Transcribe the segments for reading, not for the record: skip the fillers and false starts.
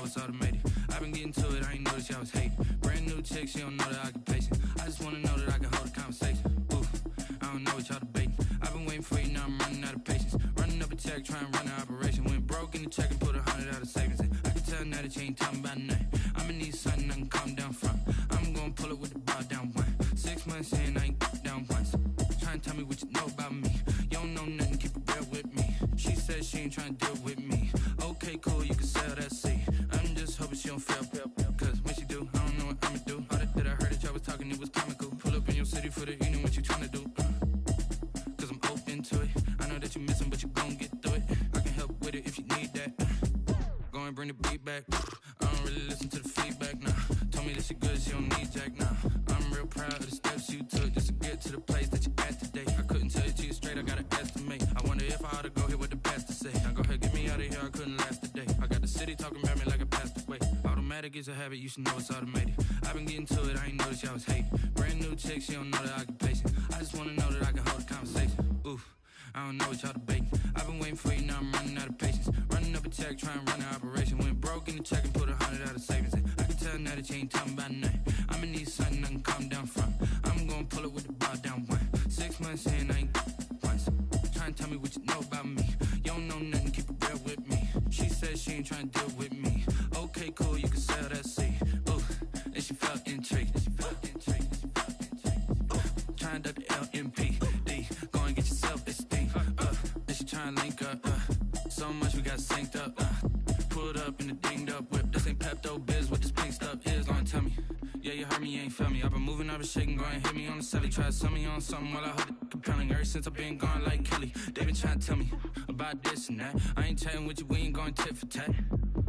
it's automated. I've been getting to it, I ain't noticed y'all was hating. Brand new chick, she don't know the occupation. I just wanna know that I can hold a conversation. Ooh, I don't know what y'all debating. I've been waiting for you, now I'm running out of patience. Running up a check, trying to run an operation. Went broke in the check and put 100 out of savings in. I can tell now that you ain't talking about nothing. I'ma need something I can calm down from. I'm gonna pull it with the bar down one. 6 months in, I ain't down once. Trying to tell me what you know about me. You don't know nothing, keep it real with me. She said she ain't trying to deal with me. Okay, cool, you can sell that seed. I'm just hoping she don't fail. Cause when she do, I don't know what I'ma do. All that I heard that y'all was talking, it was comical. Pull up in your city for the evening, what you trying to do? Cause I'm open to it. I know that you missing, but you gon' get through it. I can help with it if you need that. Go and bring the beat back. I don't really listen to the feedback, nah. Told me that she good, she don't need jack, nah. I'm real proud of the steps you took just to get to the place that you at today. I couldn't tell you to you straight, I gotta estimate. I wonder if I ought to go here with the pastor say. Now go ahead, get me out of here, I couldn't last a day. I got the city talking about me like I passed away. Automatic is a habit, you should know it's automated. I've been getting to it, I ain't noticed y'all was hating. Brand new chick, she don't know the occupation. I just wanna know that I can hold a conversation. Oof, I don't know what y'all debating. I've been waiting for you, now I'm running out of patience. Running up a check, trying to run an operation. Went broke in the check and put 100 out of savings in. I can tell now that you ain't talking about nothing. I'ma need something I can calm down from. I'm gonna pull it with the bar down one. 6 months in, I ain't once. Trying to tell me what you know about me. You don't know nothing, keep it real with me. She said she ain't trying to deal with me. Okay, cool, you can sell that seed. Ooh, and she felt intrigued. Trying to duck the LMP. Go and get your self-esteem. And she trying to link up. So much we got synced up. Pulled up in the dinged up whip. This ain't Pepto-Biz, what this pink stuff is. Don't tell me. Yeah, you heard me, you ain't felt me. I've been moving, I've been shaking, go and hit me on the celly. Try to sell me on something while I hold it compelling. Ever since I've been gone like Kelly, they been trying to tell me about this and that. I ain't chatting with you, we ain't going tit for tat.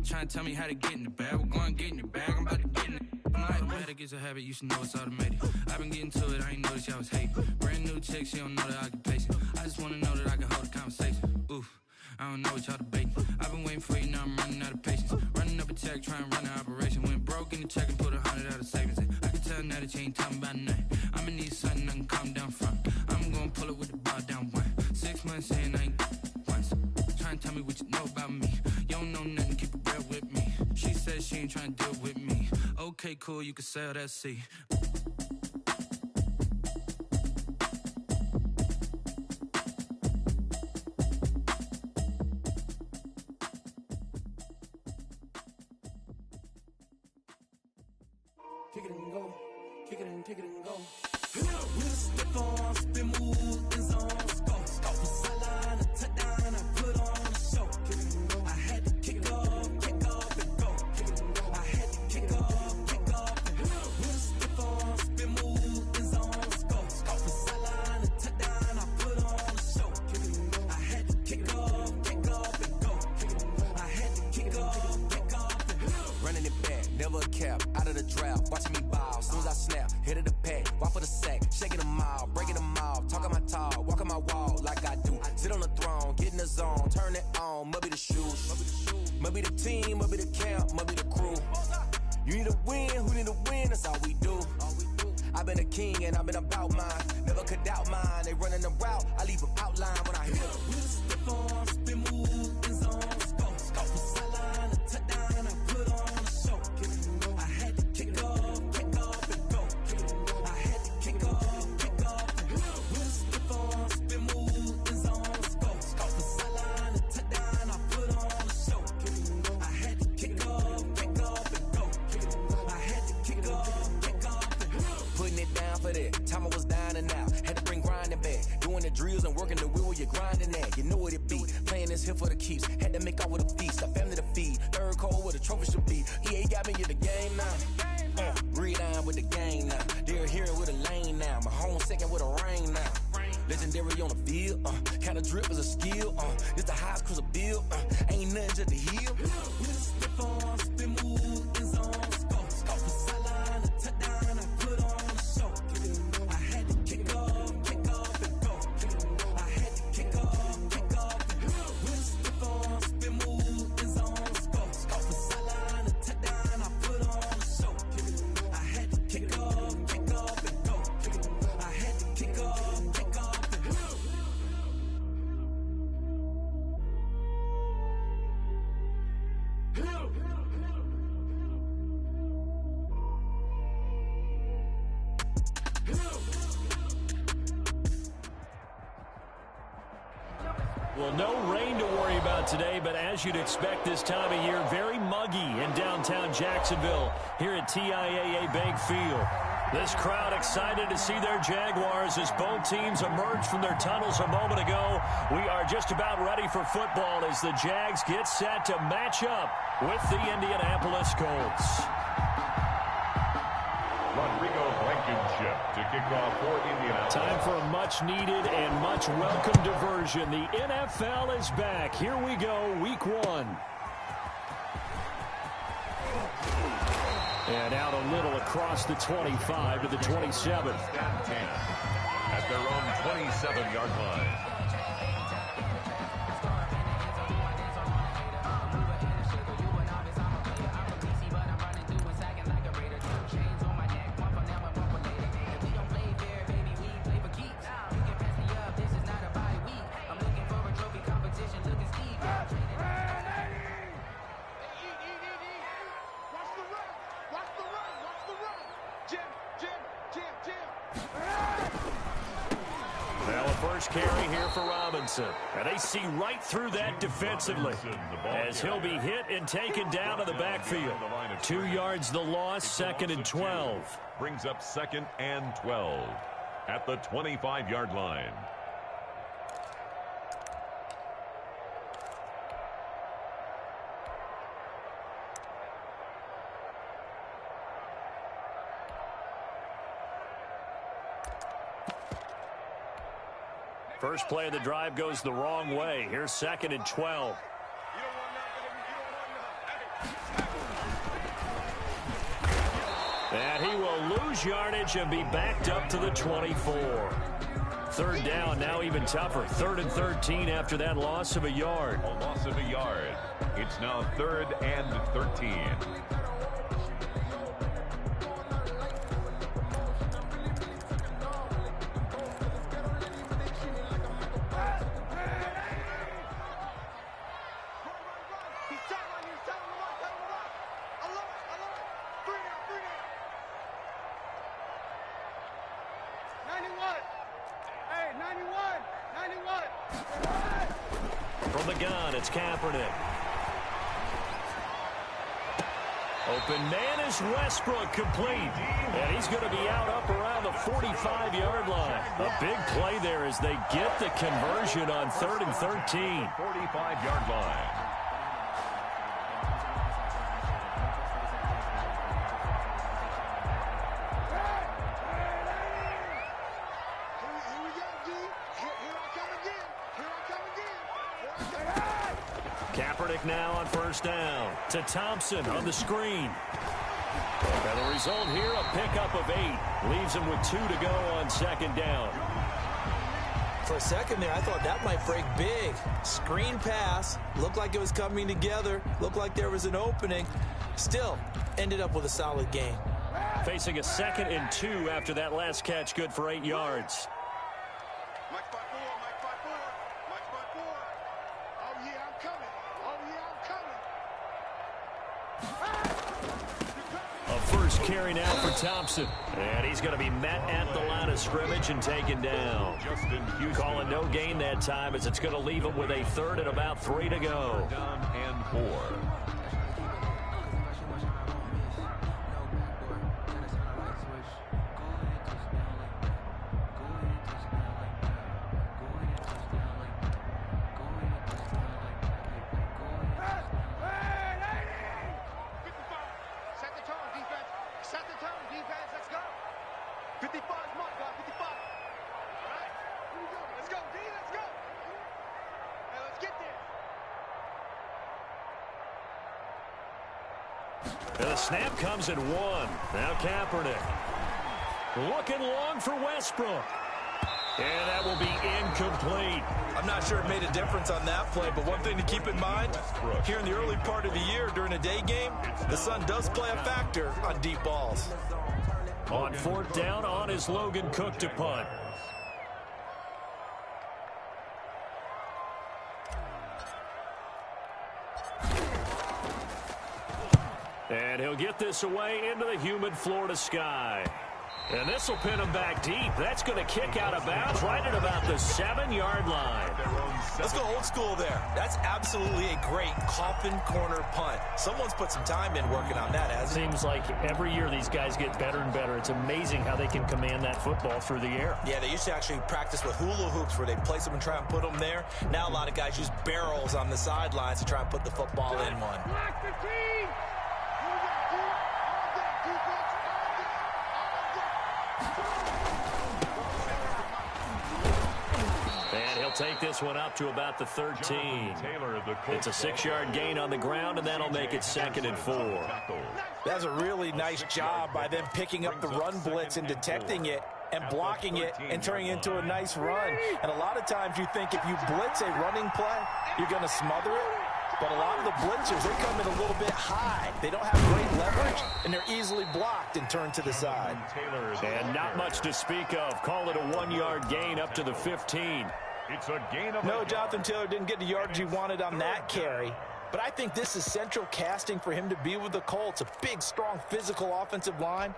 Trying to tell me how to get in the bag. We're going to get in the bag, I'm about to get in it. Automatic is a habit, you should know it's automated. I've been getting to it, I ain't noticed y'all was hating. Brand new chick, she don't know the occupation. I just wanna know that I can hold a conversation. Oof, I don't know what y'all debating. I've been waiting for you, now I'm running out of patience. Running up a check, trying to run an operation. Went broke in the check and put 100 out of savings in. I can tell now that you ain't talking about nothing. I'ma need something I can calm down from. I'm gonna pull it with the bar down one. 6 months in, I ain't once. Trying to tell me what you know about me. You don't know nothing, keep it real with me. She said she ain't trying to deal with me. Okay, cool, you can sell that seed. Kick it and go, kick it and go. With a stiff on, spin move, and zones, go. From sideline to touchdown, I put on a show. Kick it and go. I had to kick off and go. Kick it and go. I had to kick off and go. With a stiff on, spin move, and zones, go. From sideline to touchdown, I put on a show. Kick it and go. I had to kick off and go. Kick it and go. I had to kick off and go. Running it back, never a cap, out of the drought, watching me ball. Soon as I snap, hit of the pack, walk for the sack, shaking them all, breaking them all, talking my talk, walking my wall like I do. Sit on the throne, get in the zone, turn it on, must be the shoes, must be the team, must be the camp, must be the crew. You need a win, who need a win, that's all we do. I've been a king and I've been about mine, never could doubt mine. They running the route, I leave them outline when I hit them. With a stiff on, spin move, and zones, go. From sideline to touchdown, I put on a show. I had to kick off and go. I had to kick off and go. With a stiff on, spin move, and zones, go. From sideline to touchdown, I put on a show. I had to kick off and go. I had to kick off and go. Putting it down for that, time I was down and out, had to bring grinding back, doing the drills and working the wheel where you're grinding at. You know what it be, playing this here for the keeps, had to make out with a feast, a family to feed, third cold where the trophy should be. EA got me in the game now, breathe on with the game now, they're here with a lane now, my home second with a rain now. Legendary on the field, kinda drip is a skill, this the highest cruiser bill, ain't nothing just the hill. With a stiff on, spin move, and zones, go. From sideline to touchdown, I put on a show. I had to kick off and go. I had to kick off and go. With a stiff on, spin move, and zones, go. From sideline to touchdown, I put on a show. I had to kick off and go. I had to kick off and go. no rain to worry about today, but as you'd expect this time of year, very muggy in downtown Jacksonville here at TIAA Bank Field. This crowd excited to see their Jaguars as both teams emerge from their tunnels a moment ago. We are just about ready for football as the Jags get set to match up with the Indianapolis Colts. Rodrigo Blankenship to kick off for Indianapolis. Time for a much-needed and much-welcome diversion. The NFL is back. Here we go, Week 1. And out a little across the 25 to the 27. At their own 27-yard line. Carry here for Robinson. And they see right through that defensively as he'll be hit and taken down to the backfield. 2 yards the loss, 2nd and 12. Brings up 2nd and 12 at the 25-yard line. First play of the drive goes the wrong way. Here's 2nd and 12. And he will lose yardage and be backed up to the 24. Third down, now even tougher. 3rd and 13 after that loss of a yard. A loss of a yard. It's now 3rd and 13. From the gun, it's Kaepernick. Open man is Westbrook, complete. And he's going to be out up around the 45-yard line. A big play there as they get the conversion on 3rd and 13. 45-yard line. Kaepernick now on 1st down to Thompson on the screen. And the result here, a pickup of 8. Leaves him with 2 to go on 2nd down. For a second there, I thought that might break big. Screen pass. Looked like it was coming together. Looked like there was an opening. Still, ended up with a solid gain. Facing a 2nd and 2 after that last catch, good for 8 yards. Carry now for Thompson. And he's going to be met at the line of scrimmage and taken down. Calling no gain that time as it's going to leave him with a 3rd and about 3 to go. Down and 4. And the snap comes at 1. Now Kaepernick. Looking long for Westbrook. And that will be incomplete. I'm not sure it made a difference on that play, but one thing to keep in mind, here in the early part of the year during a day game, the sun does play a factor on deep balls. On 4th down, on is Logan Cook to punt. And he'll get this away into the humid Florida sky. And this will pin him back deep. That's going to kick out of bounds right at about the 7-yard line. Let's go old school there. That's absolutely a great coffin corner punt. Someone's put some time in working on that, hasn't it? Seems like every year these guys get better and better. It's amazing how they can command that football through the air. Yeah, they used to actually practice with hula hoops where they place them and try and put them there. Now a lot of guys use barrels on the sidelines to try and put the football in one. And he'll take this one up to about the 13. It's a 6-yard gain on the ground, and that'll make it 2nd and 4. That's a really nice job by them picking up the run blitz and detecting it and blocking it and turning it into a nice run. And a lot of times you think if you blitz a running play, you're going to smother it. But a lot of the blitzers, they come in a little bit high. They don't have great leverage, and they're easily blocked and turned to the side. And not much to speak of. Call it a 1-yard gain up to the 15. It's a gain of No, Jonathan Taylor didn't get the yardage he wanted on that carry. But I think this is central casting for him to be with the Colts. A big, strong, physical offensive line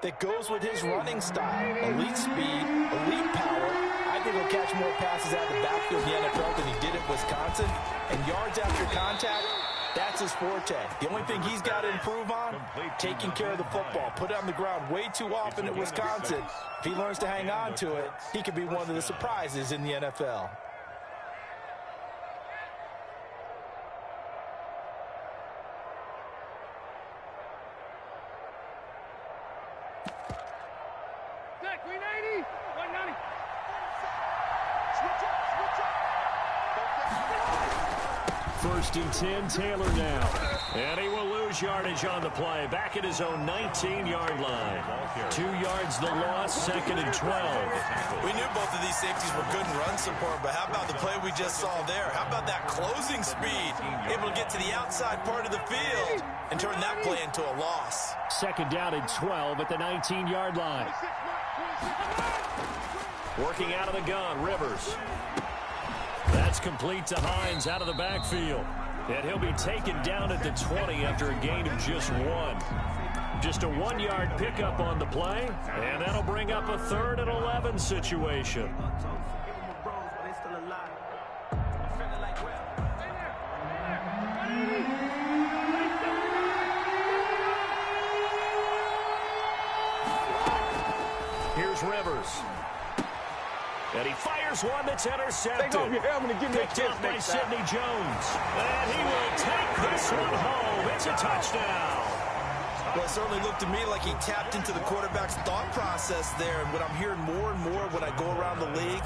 that goes with his running style. Elite speed, elite power. I think he'll catch more passes out of the backfield in the NFL than he did at Wisconsin. And yards after contact, that's his forte. The only thing he's got to improve on, taking care of the football. Put it on the ground way too often at Wisconsin. If he learns to hang on to it, he could be one of the surprises in the NFL. First and 10, Taylor now. And he will lose yardage on the play. Back at his own 19-yard line. 2 yards the loss, 2nd and 12. We knew both of these safeties were good in run support, but how about the play we just saw there? How about that closing speed? Able to get to the outside part of the field and turn that play into a loss. 2nd down and 12 at the 19-yard line. Working out of the gun, Rivers. That's complete to Hines out of the backfield. And he'll be taken down at the 20 after a gain of just 1. Just a 1-yard pickup on the play, and that'll bring up a 3rd and 11 situation. Here's Rivers. And he fires one that's intercepted. Picked off by Sidney Jones. And he will take this one home. It's a touchdown. Well, it certainly looked to me like he tapped into the quarterback's thought process there. And what I'm hearing more and more when I go around the league,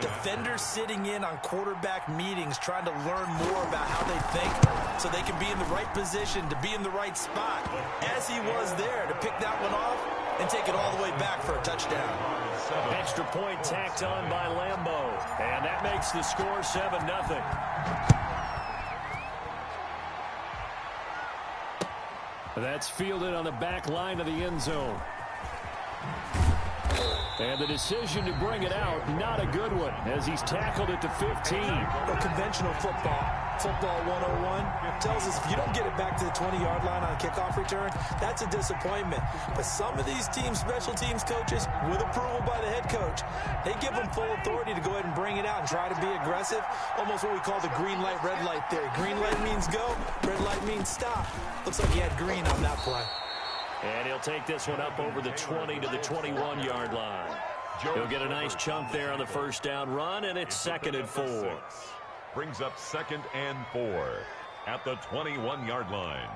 defenders sitting in on quarterback meetings trying to learn more about how they think so they can be in the right position, to be in the right spot, as he was there to pick that one off and take it all the way back for a touchdown. Extra point tacked on by Lambeau. And that makes the score 7-0. That's fielded on the back line of the end zone. And the decision to bring it out, not a good one, as he's tackled at the 15. Well, conventional football 101, tells us if you don't get it back to the 20-yard line on a kickoff return, that's a disappointment. But some of these teams, special teams coaches, with approval by the head coach, they give them full authority to go ahead and bring it out and try to be aggressive. Almost what we call the green light, red light theory. Green light means go, red light means stop. Looks like he had green on that play. And he'll take this one up over the 20 to the 21-yard line. He'll get a nice chunk there on the first down run, and it's 2nd and 4. Brings up 2nd and 4 at the 21-yard line.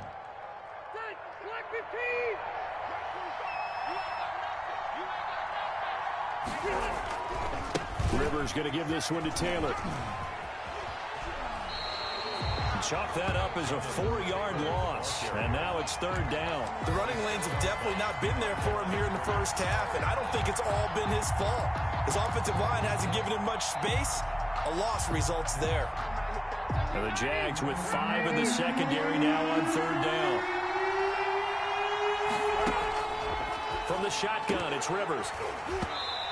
Rivers going to give this one to Taylor. Chalk that up as a 4-yard loss, and now it's 3rd down. The running lanes have definitely not been there for him here in the first half, and I don't think it's all been his fault. His offensive line hasn't given him much space. A loss results there. And the Jags with 5 in the secondary now on 3rd down. From the shotgun, it's Rivers.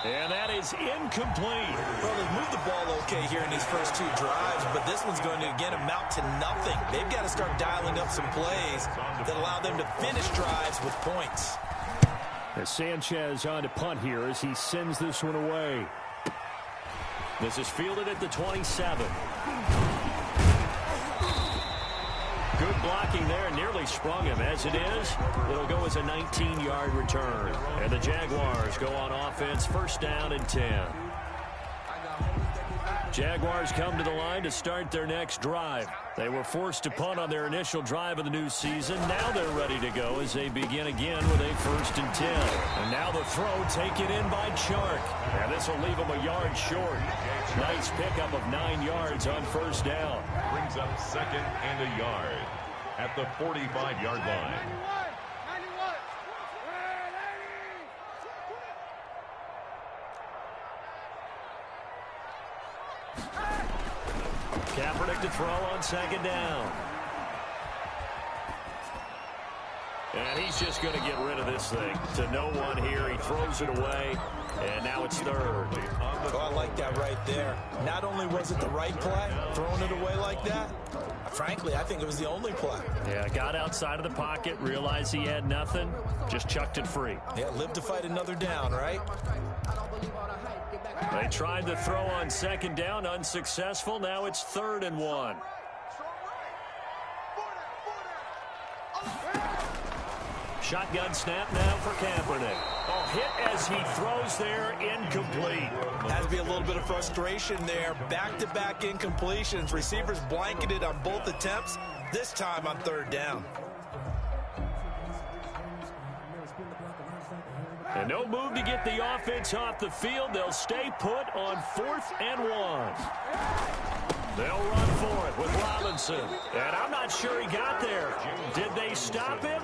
And that is incomplete. Well, they've moved the ball okay here in these first 2 drives, but this one's going to, again, amount to nothing. They've got to start dialing up some plays that allow them to finish drives with points. As Sanchez on to punt here as he sends this one away. This is fielded at the 27. Good blocking there, nearly sprung him. As it is, it'll go as a 19-yard return. And the Jaguars go on offense, first down and 10. Jaguars come to the line to start their next drive. They were forced to punt on their initial drive of the new season. Now they're ready to go as they begin again with a first and 10. And now the throw taken in by Chark. And this will leave him a yard short. Nice pickup of 9 yards on first down. Brings up second and a yard at the 45-yard line. Kaepernick to throw on second down. And he's just going to get rid of this thing to no one here. He throws it away, and now it's third. Oh, I like that right there. Not only was it the right play, throwing it away like that, frankly, I think it was the only play. Yeah, got outside of the pocket, realized he had nothing, just chucked it free. Yeah, live to fight another down, right? They tried to throw on second down, unsuccessful. Now it's 3rd and 1. Shotgun snap now for Kaepernick. Oh, hit as he throws there, incomplete. Has to be a little bit of frustration there. Back-to-back incompletions. Receivers blanketed on both attempts, this time on 3rd down. And no move to get the offense off the field. They'll stay put on 4th and 1. They'll run for it with Robinson. And I'm not sure he got there. Did they stop him?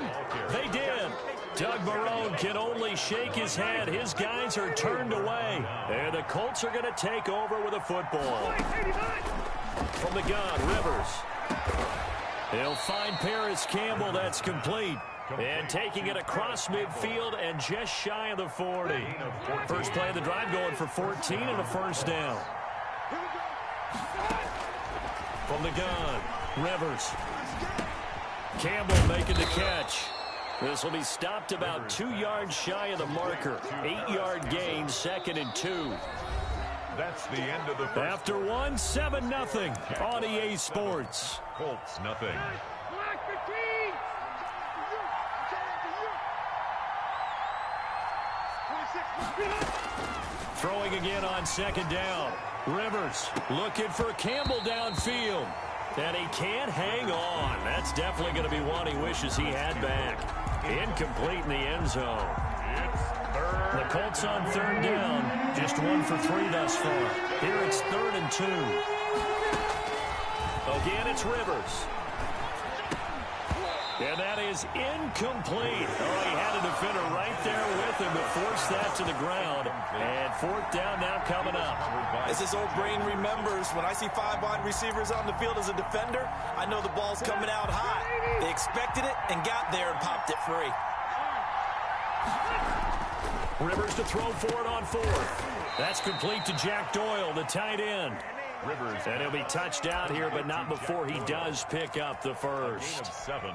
They did. Doug Marrone can only shake his head. His guys are turned away. And the Colts are going to take over with a football. From the gun, Rivers. They'll find Paris Campbell. That's complete. And taking it across midfield and just shy of the 40. First play of the drive going for 14 and a first down. From the gun, Rivers. Campbell making the catch. This will be stopped about 2 yards shy of the marker. 8-yard gain, 2nd and 2. That's the end of the first. After 1, 7-0 on EA Sports. Colts nothing. Throwing again on second down. Rivers looking for Campbell downfield. And he can't hang on. That's definitely going to be one he wishes he had back. Incomplete in the end zone. The Colts on 3rd down. Just 1 for 3 thus far. Here it's 3rd and 2. Again, it's Rivers. And that is incomplete. Oh, he had a defender right there with him to force that to the ground. And 4th down now coming up. As his old brain remembers, when I see 5 wide receivers on the field as a defender, I know the ball's coming out hot. They expected it and got there and popped it free. Rivers to throw for it on 4th. That's complete to Jack Doyle, the tight end. Rivers. And he'll be touched out here, but not before he does pick up the first. 7.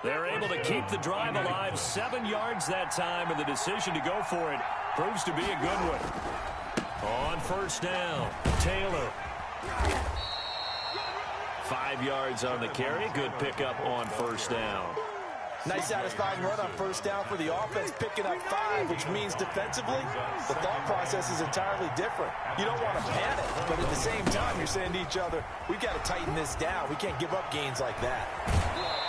They're able to keep the drive alive, 7 yards that time, and the decision to go for it proves to be a good one. On first down, Taylor. 5 yards on the carry. Good pickup on first down. Nice satisfying run on first down for the offense, picking up 5, which means defensively, the thought process is entirely different. You don't want to panic, but at the same time, you're saying to each other, we've got to tighten this down. We can't give up gains like that.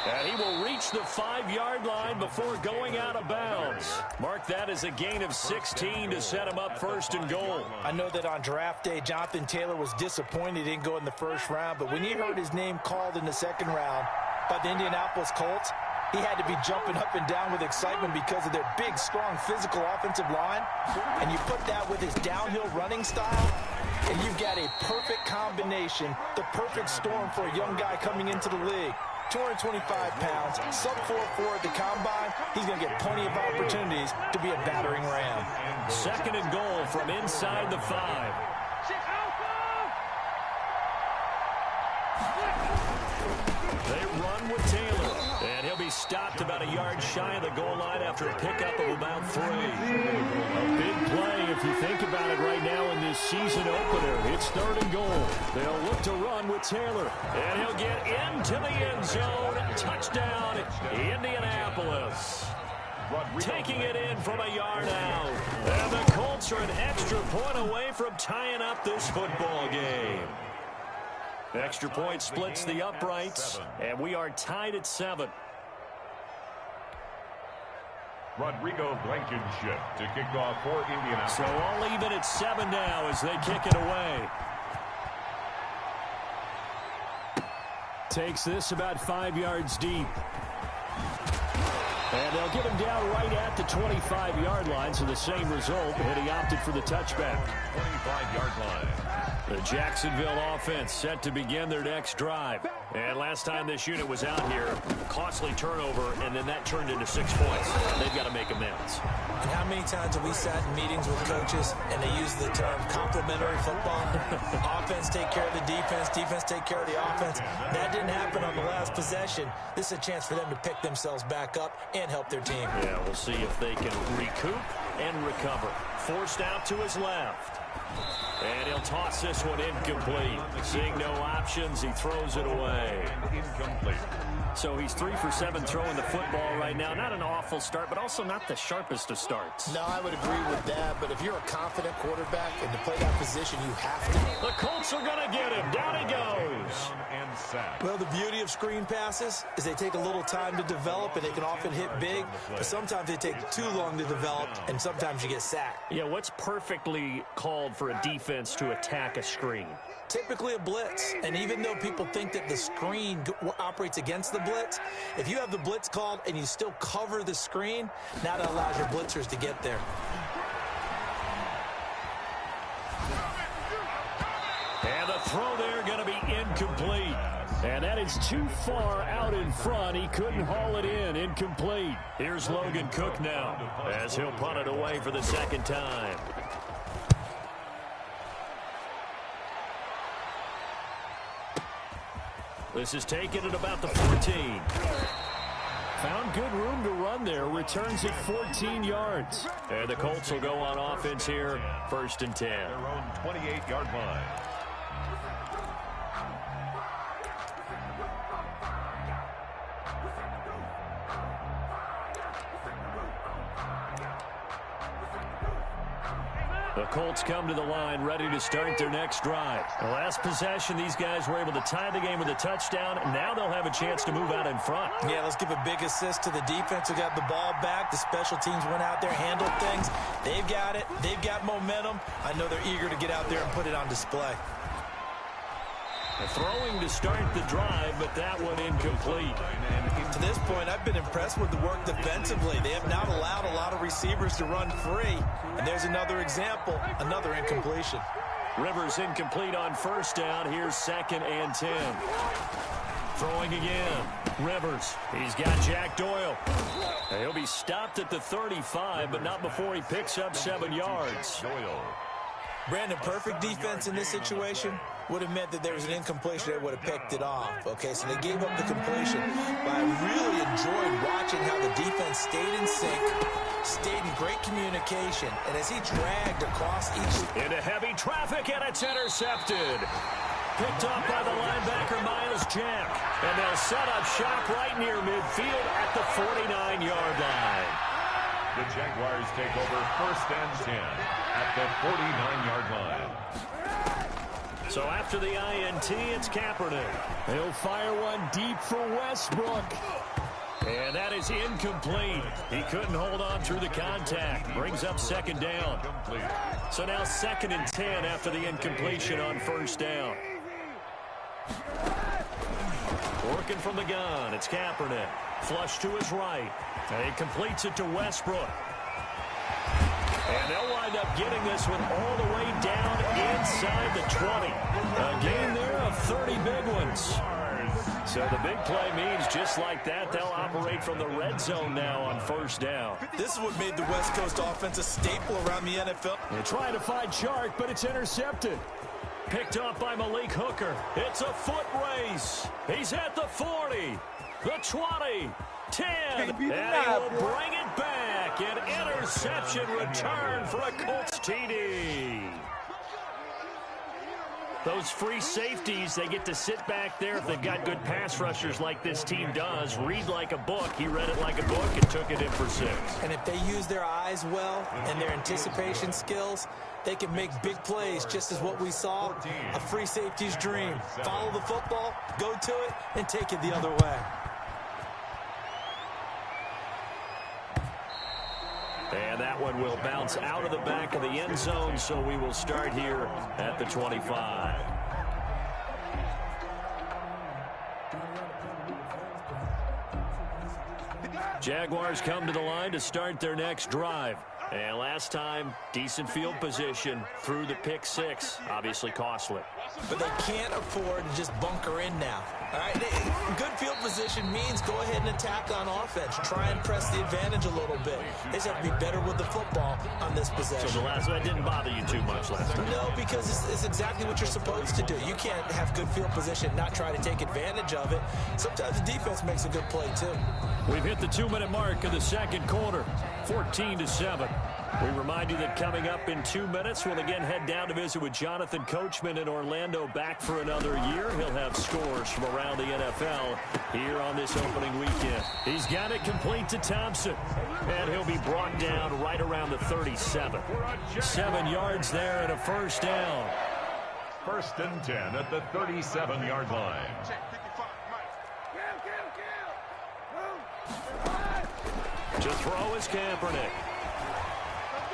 And he will reach the 5-yard line before going out of bounds. Mark that as a gain of 16 to set him up 1st and goal. I know that on draft day, Jonathan Taylor was disappointed he didn't go in the 1st round, but when he heard his name called in the 2nd round by the Indianapolis Colts, he had to be jumping up and down with excitement because of their big, strong, physical offensive line. And you put that with his downhill running style, and you've got a perfect combination, the perfect storm for a young guy coming into the league. 225 pounds, sub 4.4 at the combine. He's going to get plenty of opportunities to be a battering ram. 2nd and goal from inside the 5. They run with Taylor, and he'll be be stopped about a yard shy of the goal line after a pickup of about 3. A big play if you think about it right now in this season opener. It's 3rd and goal. They'll look to run with Taylor. And he'll get into the end zone. Touchdown, Indianapolis. Taking it in from a yard out. And the Colts are an extra point away from tying up this football game. Extra point splits the uprights, and we are tied at 7. Rodrigo Blankenship to kick off for Indianapolis. So all even at 7 now as they kick it away. Takes this about 5 yards deep. And they'll get him down right at the 25-yard line, so the same result, and he opted for the touchback. 25-yard line. The Jacksonville offense set to begin their next drive. And last time this unit was out here, costly turnover, and then that turned into 6 points. They've got to make amends. And how many times have we sat in meetings with coaches and they use the term complementary football? Offense take care of the defense, defense take care of the offense. That didn't happen on the last possession. This is a chance for them to pick themselves back up and help their team. Yeah, we'll see if they can recoup and recover. Forced out to his left. And he'll toss this one incomplete. Seeing no options, he throws it away. Incomplete. So he's 3 for 7 throwing the football right now. Not an awful start, but also not the sharpest of starts. No, I would agree with that. But if you're a confident quarterback and to play that position, you have to. The Colts are going to get him. Down he goes. And sack. Well, the beauty of screen passes is they take a little time to develop, and they can often hit big. But sometimes they take too long to develop, and sometimes you get sacked. Yeah, what's perfectly called for a defense to attack a screen? Typically a blitz, and even though people think that the screen operates against the blitz, if you have the blitz called and you still cover the screen, now that allows your blitzers to get there. And the throw there going to be incomplete. And that is too far out in front. He couldn't haul it in. Incomplete. Here's Logan Cook now as he'll punt it away for the second time. This is taken at about the 14. Found good room to run there. Returns at 14 yards. And the Colts will go on offense here. 1st and 10. Their own 28-yard line. The Colts come to the line ready to start their next drive. The last possession, these guys were able to tie the game with a touchdown. And now they'll have a chance to move out in front. Yeah, let's give a big assist to the defense who got the ball back. The special teams went out there, handled things. They've got it. They've got momentum. I know they're eager to get out there and put it on display. Throwing to start the drive, but that one incomplete. To this point, I've been impressed with the work defensively. They have not allowed a lot of receivers to run free. And there's another example, another incompletion. Rivers incomplete on 1st down. Here's 2nd and 10. Throwing again. Rivers. He's got Jack Doyle. He'll be stopped at the 35, but not before he picks up 7 yards. Doyle. Brandon, perfect defense in this situation would have meant that there was an incompletion that would have picked it off. Okay, so they gave up the completion. But I really enjoyed watching how the defense stayed in sync, stayed in great communication, and as he dragged across each... Into heavy traffic, and it's intercepted. Picked up by the linebacker, Miles Jack. And they'll set up shop right near midfield at the 49-yard line. The Jaguars take over 1st and 10 at the 49-yard line. So after the INT, it's Kaepernick. He'll fire one deep for Westbrook. And that is incomplete. He couldn't hold on through the contact. Brings up 2nd down. So now 2nd and 10 after the incompletion on 1st down. Working from the gun, it's Kaepernick. Flush to his right. And he completes it to Westbrook. And they'll wind up getting this one all the way down inside the 20. A gain there of 30 big ones. So the big play means just like that, they'll operate from the red zone now on 1st down. This is what made the West Coast offense a staple around the NFL. They're trying to find Chark, but it's intercepted. Picked off by Malik Hooker. It's a foot race. He's at the 40, the 20, 10, and he will bring it back. An interception return for a Colts TD. Those free safeties, they get to sit back there if they've got good pass rushers like this team does. Read like a book. He read it like a book and took it in for 6. And if they use their eyes well and their anticipation skills, they can make big plays, just as what we saw, a free safety's dream. Follow the football, go to it, and take it the other way. And that one will bounce out of the back of the end zone, so we will start here at the 25. Jaguars come to the line to start their next drive. And last time, decent field position through the pick 6. Obviously costly. But they can't afford to just bunker in now. All right, good field position means go ahead and attack on offense. Try and press the advantage a little bit. They just have to be better with the football on this possession. So the last one didn't bother you too much last time? No, because it's exactly what you're supposed to do. You can't have good field position, not try to take advantage of it. Sometimes the defense makes a good play, too. We've hit the 2-minute mark of the second quarter, 14-7. We remind you that coming up in 2 minutes, we'll again head down to visit with Jonathan Coachman in Orlando, back for another year. He'll have scores from around the NFL here on this opening weekend. He's got it complete to Thompson, and he'll be brought down right around the 37. 7 yards there and a first down. 1st and 10 at the 37-yard line. To throw is Kaepernick.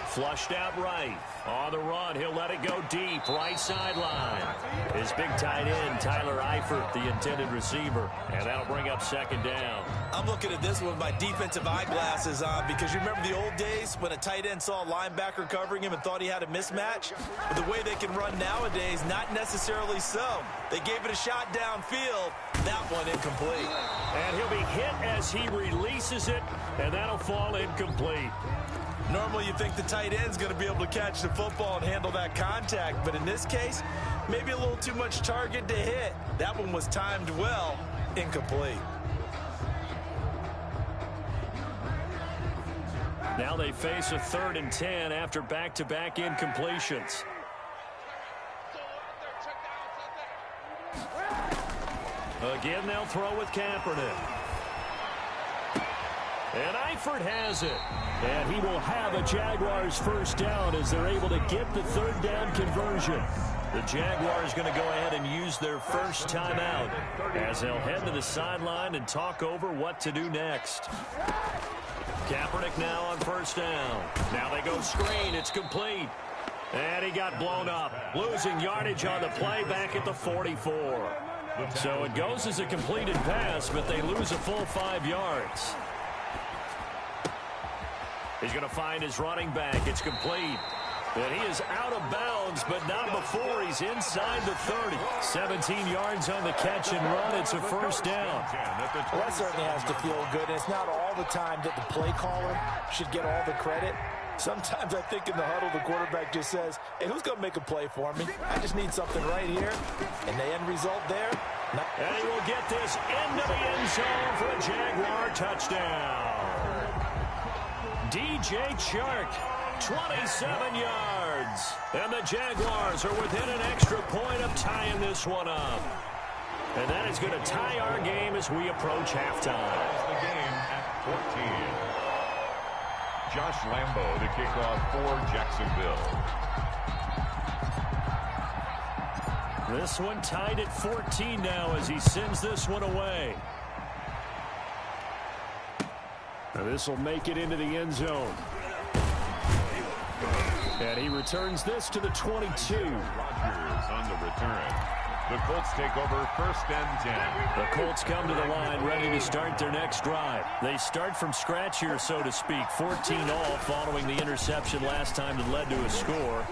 Flushed out right. On the run, he'll let it go deep. Right sideline. His big tight end, Tyler Eifert, the intended receiver. And that'll bring up 2nd down. I'm looking at this with my defensive eyeglasses on because you remember the old days when a tight end saw a linebacker covering him and thought he had a mismatch? But the way they can run nowadays, not necessarily so. They gave it a shot downfield. That one incomplete. And he'll be hit as he releases it, and that'll fall incomplete. Normally you think the tight end's going to be able to catch the football and handle that contact, but in this case, maybe a little too much target to hit. That one was timed well, incomplete. Now they face a 3rd and 10 after back-to-back incompletions. Again, they'll throw with Kaepernick. And Eifert has it. And he will have a Jaguars first down as they're able to get the 3rd down conversion. The Jaguars going to go ahead and use their first timeout as they'll head to the sideline and talk over what to do next. Kaepernick now on first down. Now they go screen. It's complete. And he got blown up. Losing yardage on the play back at the 44. So it goes as a completed pass, but they lose a full 5 yards. He's going to find his running back. It's complete. And he is out of bounds, but not before he's inside the 30. 17 yards on the catch and run. It's a first down. Well, that certainly has to feel good. And it's not all the time that the play caller should get all the credit. Sometimes I think in the huddle, the quarterback just says, hey, who's going to make a play for me? I just need something right here. And the end result there. And he will get this into the end zone for a Jaguar touchdown. DJ Chark, 27 yards. And the Jaguars are within an extra point of tying this one up. And that is going to tie our game as we approach halftime. The game at 14. Josh Lambo to kick off for Jacksonville. This one tied at 14 now as he sends this one away. Now this will make it into the end zone. And he returns this to the 22. Rodgers on the return. The Colts take over 1st and 10. The Colts come to the line ready to start their next drive. They start from scratch here, so to speak. 14 all following the interception last time that led to a score.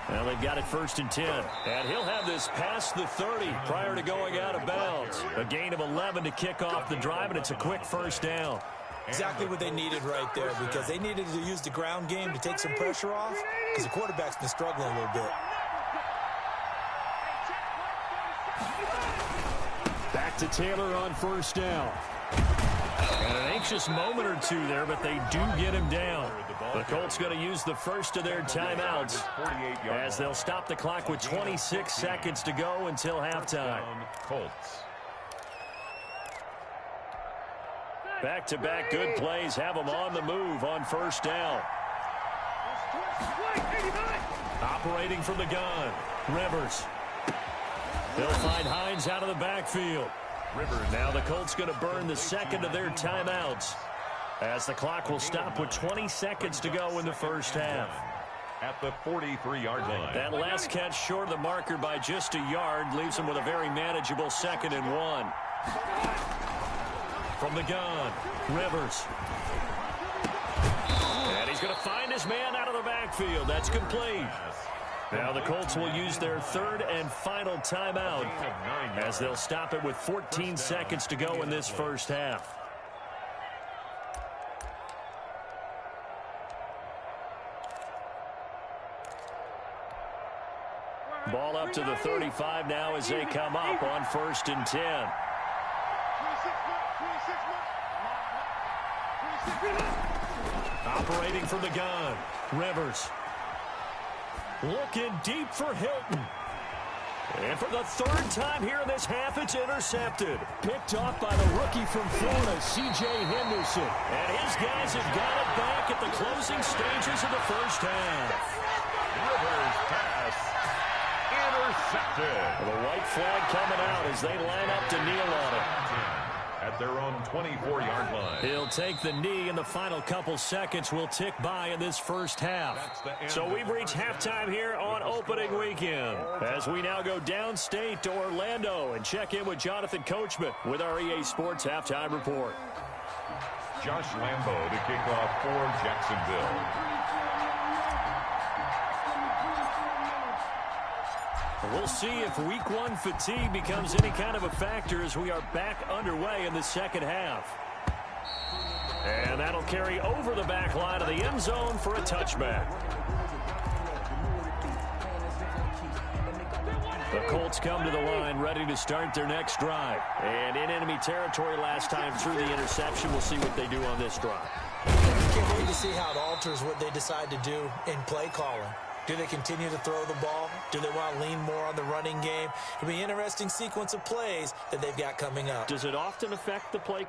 Well, they've got it 1st and 10. And he'll have this past the 30 prior to going out of bounds. A gain of 11 to kick off the drive, and it's a quick first down. Exactly what they needed right there, because they needed to use the ground game to take some pressure off because the quarterback's been struggling a little bit. to Taylor on first down. And an anxious moment or two there, but they do get him down. The Colts going to use the first of their timeouts as they'll stop the clock with 26 seconds to go until halftime. Colts. Back-to-back good plays have them on the move on first down. Operating from the gun, Rivers. They'll find Hines out of the backfield. Now the Colts going to burn the second of their timeouts as the clock will stop with 20 seconds to go in the first half. At the 43-yard line. That last catch short of the marker by just a yard leaves them with a very manageable 2nd and 1. From the gun, Rivers. And he's going to find his man out of the backfield. That's complete. Now the Colts will use their third and final timeout as they'll stop it with 14 seconds to go in this first half. Ball up to the 35 now as they come up on 1st and 10. Operating from the gun, Rivers. Looking deep for Hilton. And for the third time here in this half, it's intercepted. Picked off by the rookie from Florida, C.J. Henderson. And his guys have got it back at the closing stages of the first half. Rivers pass. Intercepted. The white flag coming out as they line up to kneel on it. At their own 24-yard line. He'll take the knee, and the final couple seconds will tick by in this first half. So we've reached halftime here on opening weekend as we now go downstate to Orlando and check in with Jonathan Coachman with our EA Sports Halftime Report. Josh Lambo to kick off for Jacksonville. We'll see if week one fatigue becomes any kind of a factor as we are back underway in the second half. And that'll carry over the back line of the end zone for a touchback. The Colts come to the line ready to start their next drive. And in enemy territory last time through the interception. We'll see what they do on this drive. Can't wait to see how it alters what they decide to do in play calling. Do they continue to throw the ball? Do they want to lean more on the running game? It'll be an interesting sequence of plays that they've got coming up. Does it often affect the play?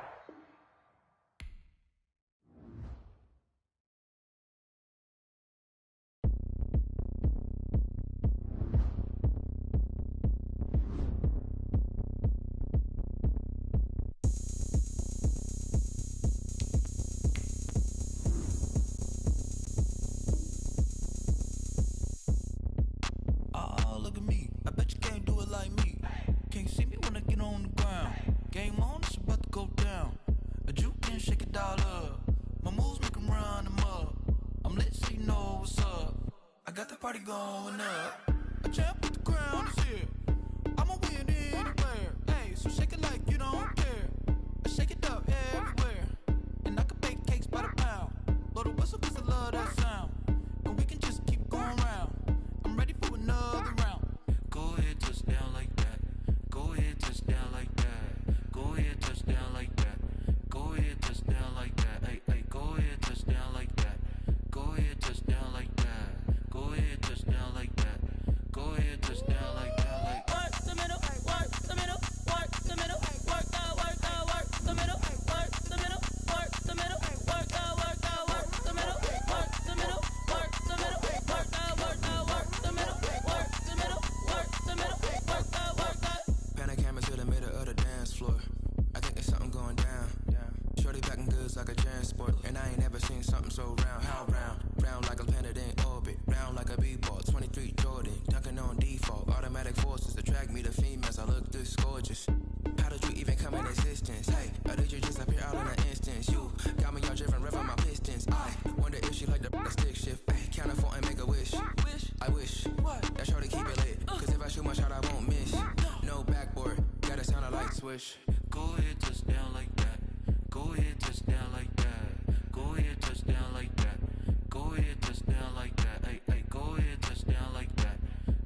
Going up, a champ with the crown is here. I'ma win anywhere. Hey, so shake it like you don't care. I shake it up everywhere, and I can bake cakes by the pound. Blow the whistle 'cause I love that sound, and we can just keep going round. I'm ready for another round. Go ahead, touch down like that. Go ahead, touch down like that. Go ahead, touch down like that. Go ahead, touch down like that. Hey, hey, go ahead, touch down like that. Go ahead, touch down like that. Go ahead, touch down like that. Go ahead, touch down like that. Like work the middle, work the middle, work the middle, work the middle, work the middle, work the middle, work the middle, work the middle, work the middle, work the middle, work the middle, work the middle, work the. Pan a camera to the middle of the dance floor. I think there's something going down. Shorty backing goods like a transport, and I ain't never seen something so round. How round? Round like a planet in orbit, round like a b-ball. 23 Jordan, dunking on default. Automatic forces attract me to females. I look this gorgeous. How did you even come in existence? Hey, or did you just appear out in an instance? You got me all driven, revving my pistons. I wonder if she like the stick shift. Ay, count a 4 and make a wish. I wish that shorty keep it lit. 'Cause if I shoot my shot, I won't miss. No backboard, gotta sound a light switch. Go ahead, touch down like that. Go ahead, touch down like that. Go ahead, touch down like that. Go ahead, touch down like that. Hey, hey, go ahead, touch down like that.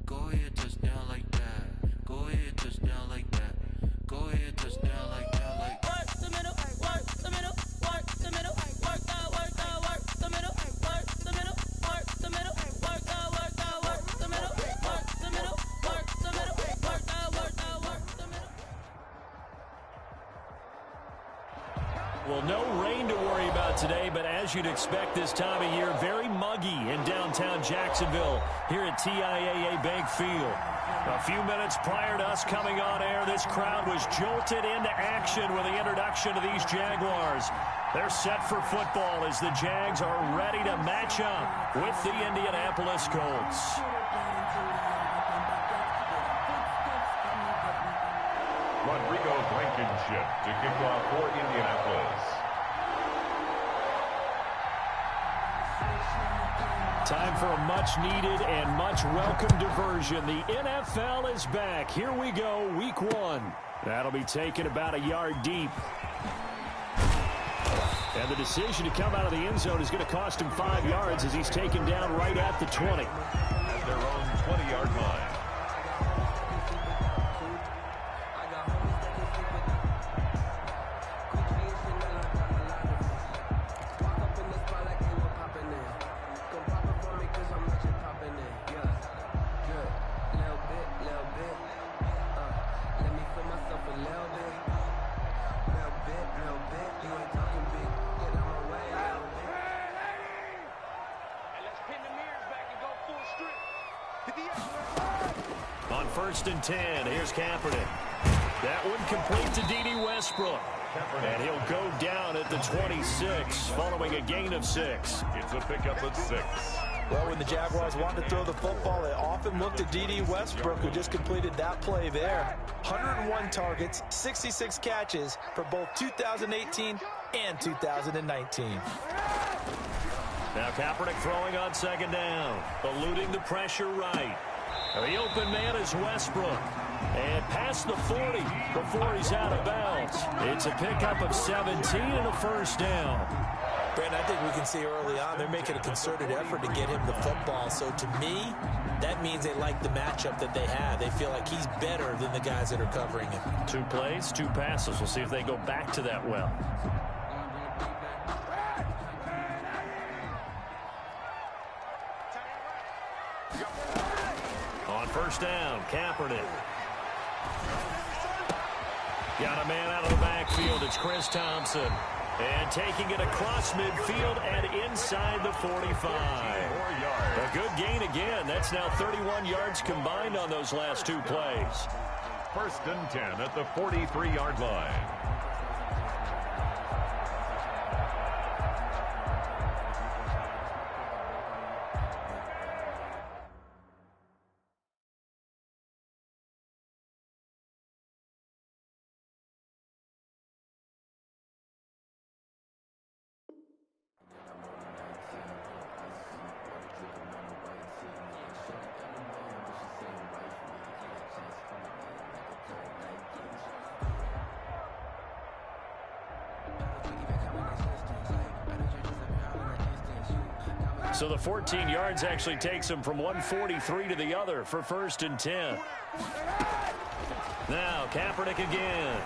Go ahead, touch down like that. Go ahead, touch down like that. Go ahead, touch down. Well, no rain to worry about today, but as you'd expect this time of year, very muggy in downtown Jacksonville here at TIAA Bank Field. A few minutes prior to us coming on air, this crowd was jolted into action with the introduction of these Jaguars. They're set for football as the Jags are ready to match up with the Indianapolis Colts. Rodrigo Blankenship to kick off for Indianapolis. Time for a much-needed and much-welcome diversion. The NFL is back. Here we go, week 1. That'll be taken about a yard deep. And the decision to come out of the end zone is going to cost him 5 yards as he's taken down right at the 20. At their own 20-yard line. On 1st and 10, here's Kaepernick. That one complete to D.D. Westbrook. And he'll go down at the 26 following a gain of 6. It's a pickup of 6. Well, when the Jaguars wanted to throw the football, they often looked at D.D. Westbrook, who just completed that play there. 101 targets, 66 catches for both 2018 and 2019. Now Kaepernick throwing on 2nd down, eluding the pressure right. The open man is Westbrook. And past the 40 before he's out of bounds. It's a pickup of 17 and a 1st down. Brandon, I think we can see early on they're making a concerted effort to get him the football. So to me, that means they like the matchup that they have. They feel like he's better than the guys that are covering him. 2 plays, 2 passes. We'll see if they go back to that well. On 1st down, Kaepernick. Got a man out of the backfield. It's Chris Thompson. And taking it across midfield and inside the 45. A good gain again. That's now 31 yards combined on those last 2 plays. 1st and 10 at the 43-yard line. So the 14 yards actually takes him from 143 to the other for 1st and 10. Now Kaepernick again.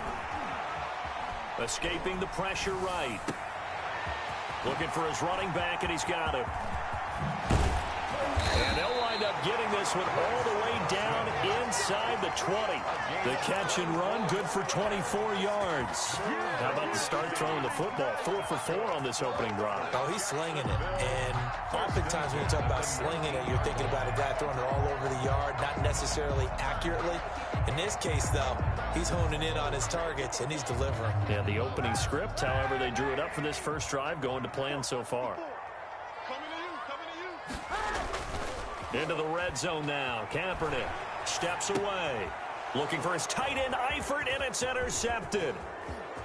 Escaping the pressure right. Looking for his running back, and he's got him. And they'll wind up getting this one all the way down inside the 20. The catch and run, good for 24 yards. How about the start throwing the football? 4 for 4 on this opening drive. Oh, he's slinging it. And oftentimes when you talk about slinging it, you're thinking about a guy throwing it all over the yard, not necessarily accurately. In this case, though, he's honing in on his targets, and he's delivering. Yeah, the opening script, however, they drew it up for this first drive, going to plan so far. Into the red zone now. Kaepernick steps away. Looking for his tight end, Eifert, and it's intercepted.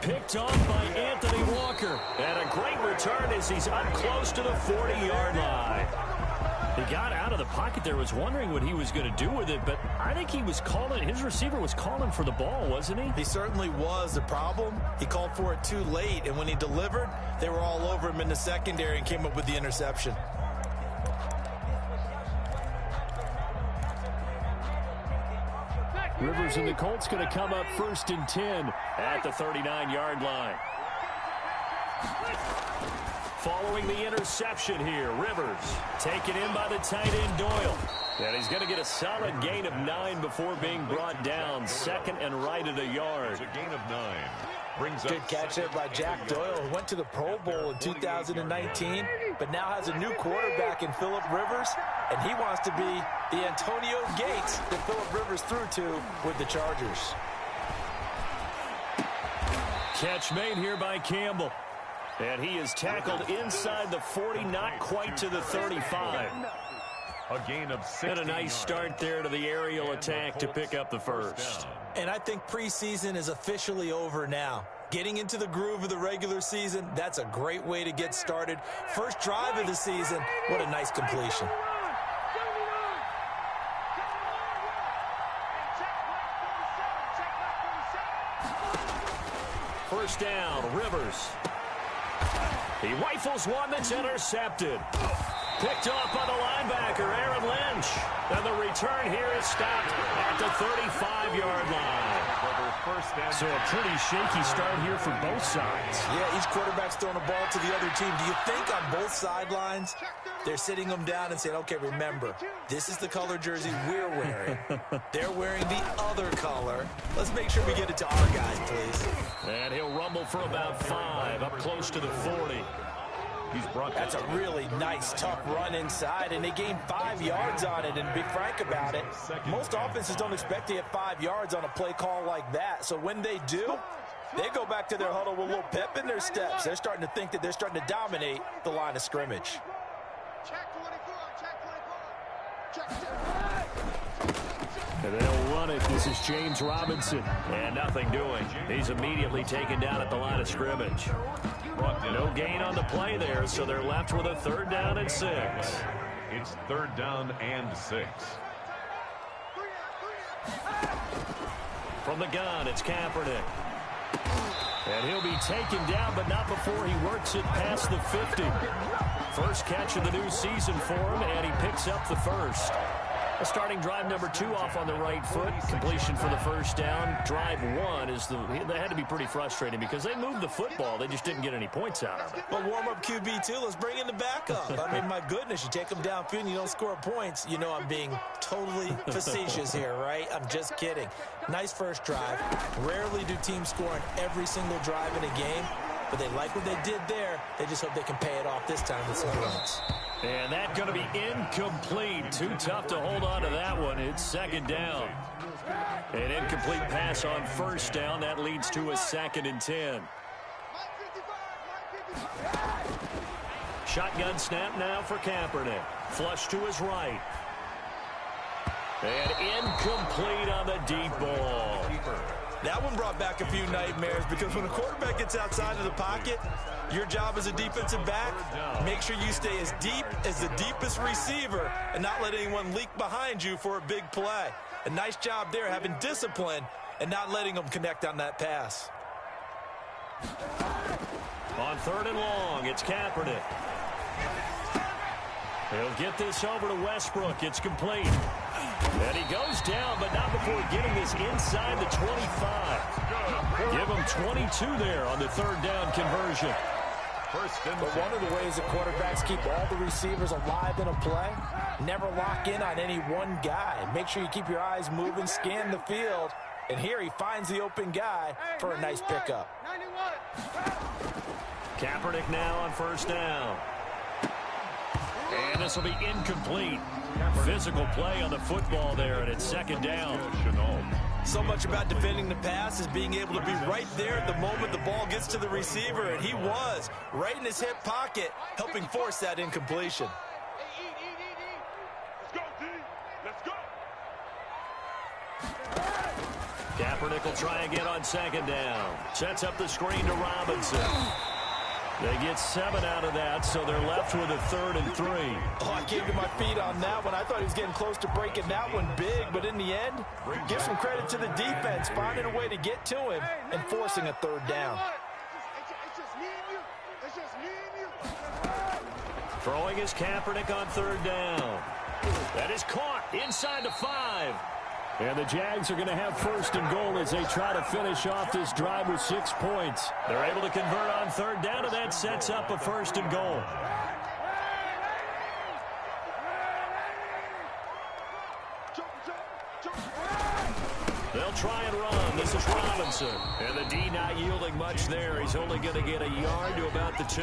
Picked off by Anthony Walker. And a great return as he's up close to the 40-yard line. He got out of the pocket there, was wondering what he was going to do with it, but I think he was calling, his receiver was calling for the ball, wasn't he? He certainly was. The problem, he called for it too late, and when he delivered, they were all over him in the secondary and came up with the interception. Rivers and the Colts going to come up 1st and 10 at the 39-yard line. following the interception here. Rivers taken in by the tight end Doyle. And he's going to get a solid gain of 9 before being brought down. Second and right at a yard. It's a gain of 9. Good catch there by Jack Doyle, who went to the Pro Bowl in 2019, but now has a new quarterback in Phillip Rivers, and he wants to be the Antonio Gates that Phillip Rivers threw to with the Chargers. Catch made here by Campbell. And he is tackled inside the 40, not quite to the 35. A gain of 6. And a nice start there to the aerial attack to pick up the first. And I think preseason is officially over now. Getting into the groove of the regular season, that's a great way to get started. First drive of the season, what a nice completion. First down, Rivers. He rifles one that's intercepted. Picked off by the linebacker, Aaron Lynch. And the return here is stopped at the 35-yard line. So a pretty shaky start here for both sides. Yeah, each quarterback's throwing a ball to the other team. Do you think on both sidelines they're sitting them down and saying, okay, remember, this is the color jersey we're wearing. They're wearing the other color. Let's make sure we get it to our guys, please. And he'll rumble for about 5, up close to the 40. That's a really nice, tough run inside, and they gained 5 yards on it. And to be frank about it, most offenses don't expect to get 5 yards on a play call like that. So when they do, they go back to their huddle with a little pep in their steps. They're starting to think that they're starting to dominate the line of scrimmage. And they'll run it. This is James Robinson. And nothing doing. He's immediately taken down at the line of scrimmage. No gain on the play there, so they're left with a 3rd down and 6. It's 3rd down and 6. From the gun, it's Kaepernick. And he'll be taken down, but not before he works it past the 50. First catch of the new season for him, and he picks up the first. Starting drive number 2 off on the right foot. Completion for the first down. Drive 1 is they had to be pretty frustrating because they moved the football. They just didn't get any points out of it. But warm-up QB, too. Let's bring in the backup. I mean, my goodness, you take them downfield and you don't score points. You know I'm being totally facetious here, right? I'm just kidding. Nice first drive. Rarely do teams score on every single drive in a game, but they like what they did there. They just hope they can pay it off this time with some runs. And that's going to be incomplete. Too tough to hold on to that one. It's 2nd down. An incomplete pass on 1st down. That leads to a 2nd and 10. Shotgun snap now for Kaepernick. Flush to his right. And incomplete on the deep ball. That one brought back a few nightmares because when a quarterback gets outside of the pocket, your job as a defensive back, make sure you stay as deep as the deepest receiver and not let anyone leak behind you for a big play. A nice job there having discipline and not letting them connect on that pass. On 3rd and long, it's Kaepernick. He'll get this over to Westbrook. It's complete. And he goes down, but not before getting this inside the 25. Give him 22 there on the 3rd down conversion. But one of the ways that quarterbacks keep all the receivers alive in a play, never lock in on any one guy. Make sure you keep your eyes moving, scan the field. And here he finds the open guy for a nice pickup. Kaepernick now on 1st down. And this will be incomplete. Physical play on the football there, and it's 2nd down. So much about defending the pass is being able to be right there at the moment the ball gets to the receiver, and he was right in his hip pocket, helping force that incompletion. Kaepernick will try again on 2nd down. Sets up the screen to Robinson. They get 7 out of that, so they're left with a 3rd and 3. Oh, I came to my feet on that one. I thought he was getting close to breaking that one big, but in the end, give some credit to the defense, finding a way to get to him and forcing a 3rd down. Throwing is Kaepernick on 3rd down. That is caught inside the 5. And the Jags are going to have first and goal as they try to finish off this drive with 6 points. They're able to convert on third down, and that sets up a first and goal. They'll try and run. This is Robinson. And the D not yielding much there. He's only going to get a yard to about the 2.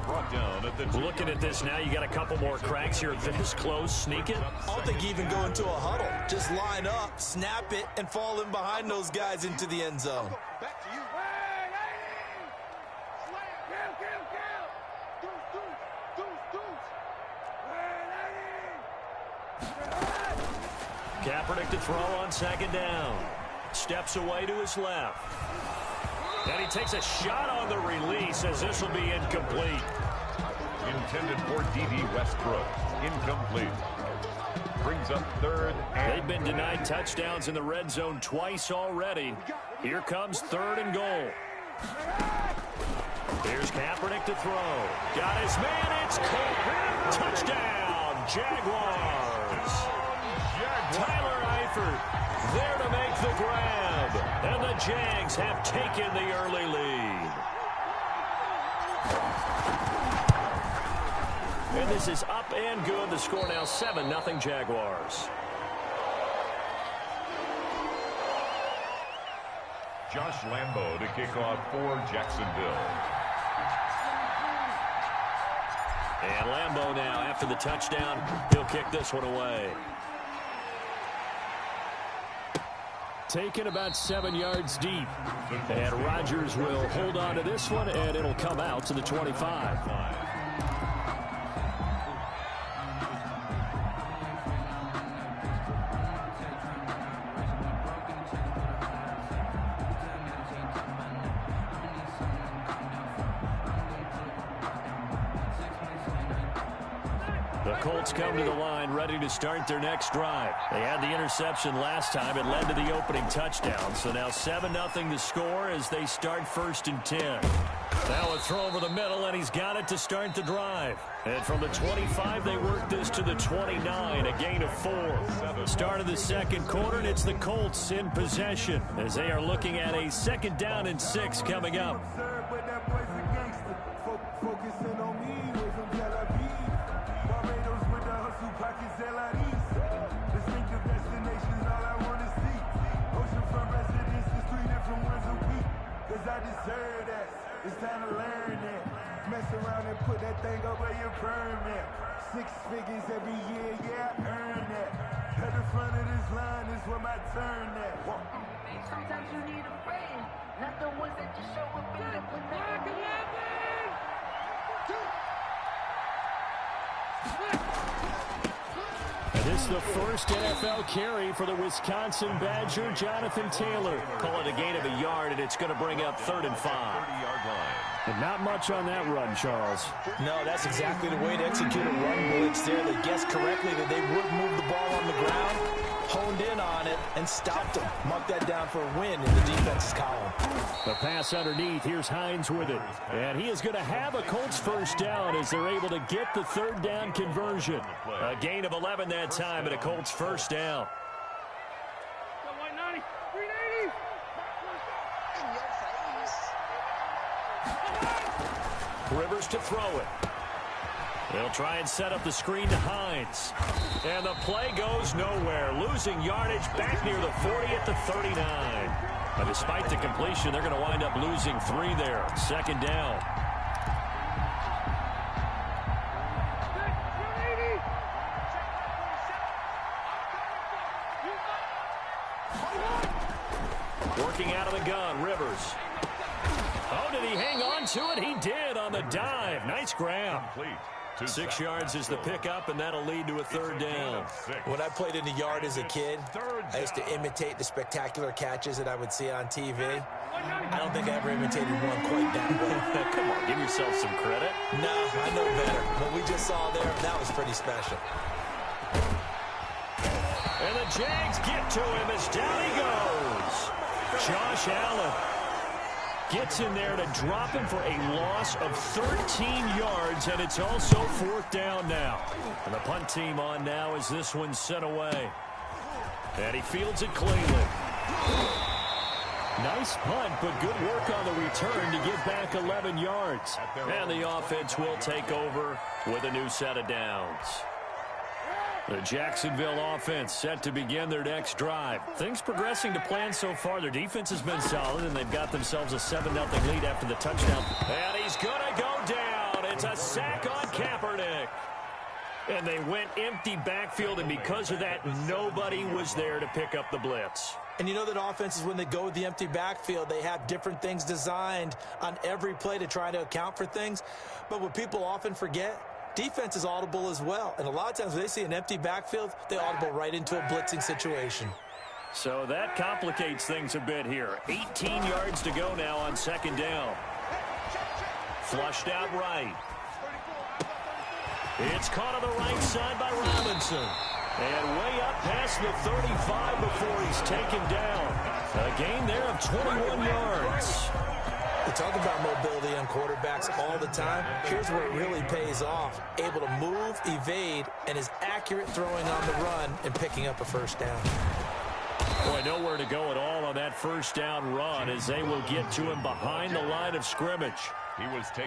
Brought down at the 2. Looking at this now, you got a couple more cracks here. This close, sneak it. I don't think you even go into a huddle. Just line up, snap it, and fall in behind those guys into the end zone. Back to you. Kaepernick to throw on second down. Steps away to his left. And he takes a shot on the release as this will be incomplete. Intended for D.D. Westbrook. Incomplete. Brings up third. They've been denied touchdowns in the red zone twice already. Here comes third and goal. Here's Kaepernick to throw. Got his man. It's caught. Touchdown, Jaguars. Tyler Eifert there to make the grab. And the Jags have taken the early lead. And this is up and good. The score now 7-0 Jaguars. Josh Lambo to kick off for Jacksonville. And Lambo now, after the touchdown, he'll kick this one away. Taken about 7 yards deep. And Rodgers will hold on to this one, and it'll come out to the 25. The Colts come to the line ready to start their next drive. They had the interception last time. It led to the opening touchdown. So now 7-0 the score as they start first and 10. Now a throw over the middle, and he's got it to start the drive. And from the 25, they work this to the 29, a gain of 4. Start of the second quarter, and it's the Colts in possession as they are looking at a 2nd down and 6 coming up. It's time to learn that. Mess around and put that thing over your permit. 6 figures every year, yeah, I earn that. At the front of this line is where my turn at. Sometimes you need a friend, not the ones that just show up in the And this is the first NFL carry for the Wisconsin Badger, Jonathan Taylor. Call it a gain of a yard, and it's going to bring up 3rd and 5. 30-yard line. And not much on that run, Charles. No, that's exactly the way to execute a run blitz there. They guessed correctly that they would move the ball on the ground, honed in on it, and stopped them. Mark that down for a win in the defense's column. The pass underneath. Here's Hines with it. And he is going to have a Colts first down as they're able to get the 3rd down conversion. A gain of 11 that time and a Colts first down. Rivers to throw it. They'll try and set up the screen to Hines. And the play goes nowhere. Losing yardage back near the 40 at the 39. But despite the completion, they're going to wind up losing 3 there. 2nd down. Working out of the gun, Rivers. Oh, did he hang on to it? He did on the dive. Nice grab. 6 yards is the pickup, and that'll lead to a 3rd down. When I played in the yard as a kid, I used to imitate the spectacular catches that I would see on TV. I don't think I ever imitated one quite that well. Come on, give yourself some credit. No, I know better. What we just saw there, that was pretty special. And the Jags get to him as down he goes. Josh Allen gets in there to drop him for a loss of 13 yards, and it's also 4th down now. And the punt team on now as this one's sent away. And he fields it cleanly. Nice punt, but good work on the return to get back 11 yards. And the offense will take over with a new set of downs. The Jacksonville offense set to begin their next drive. Things progressing to plan so far. Their defense has been solid, and they've got themselves a 7-0 lead after the touchdown. And he's going to go down. It's a sack on Kaepernick. And they went empty backfield, and because of that, nobody was there to pick up the blitz. And you know that offenses, when they go with the empty backfield, they have different things designed on every play to try to account for things. But what people often forget, defense is audible as well. And a lot of times when they see an empty backfield, they audible right into a blitzing situation. So that complicates things a bit here. 18 yards to go now on second down. Flushed out right. It's caught on the right side by Robinson. And way up past the 35 before he's taken down. A gain there of 21 yards. We talk about mobility on quarterbacks all the time. Here's where it really pays off. Able to move, evade, and is accurate throwing on the run and picking up a first down. Boy, nowhere to go at all on that first down run as they will get to him behind the line of scrimmage.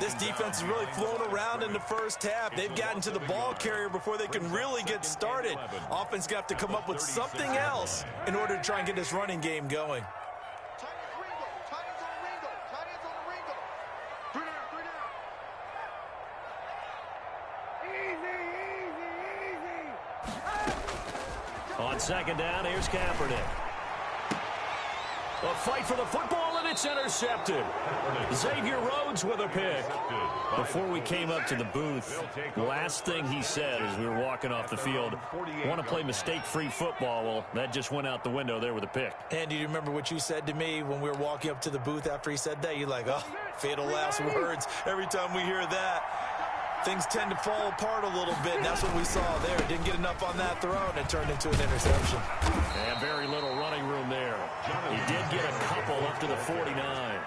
This defense has really flown around in the first half. They've gotten to the ball carrier before they can really get started. Offense going to have to come up with something else in order to try and get this running game going. On second down, here's Kaepernick. A fight for the football, and it's intercepted. Xavier Rhodes with a pick. Before we came up to the booth, last thing he said as we were walking off the field, want to play mistake-free football. Well, that just went out the window there with a pick. And do you remember what you said to me when we were walking up to the booth after he said that? You're like, oh, fatal last words. Every time we hear that, things tend to fall apart a little bit, and that's what we saw there. Didn't get enough on that throw, and it turned into an interception. And very little running room there. He did get a couple up to the 49.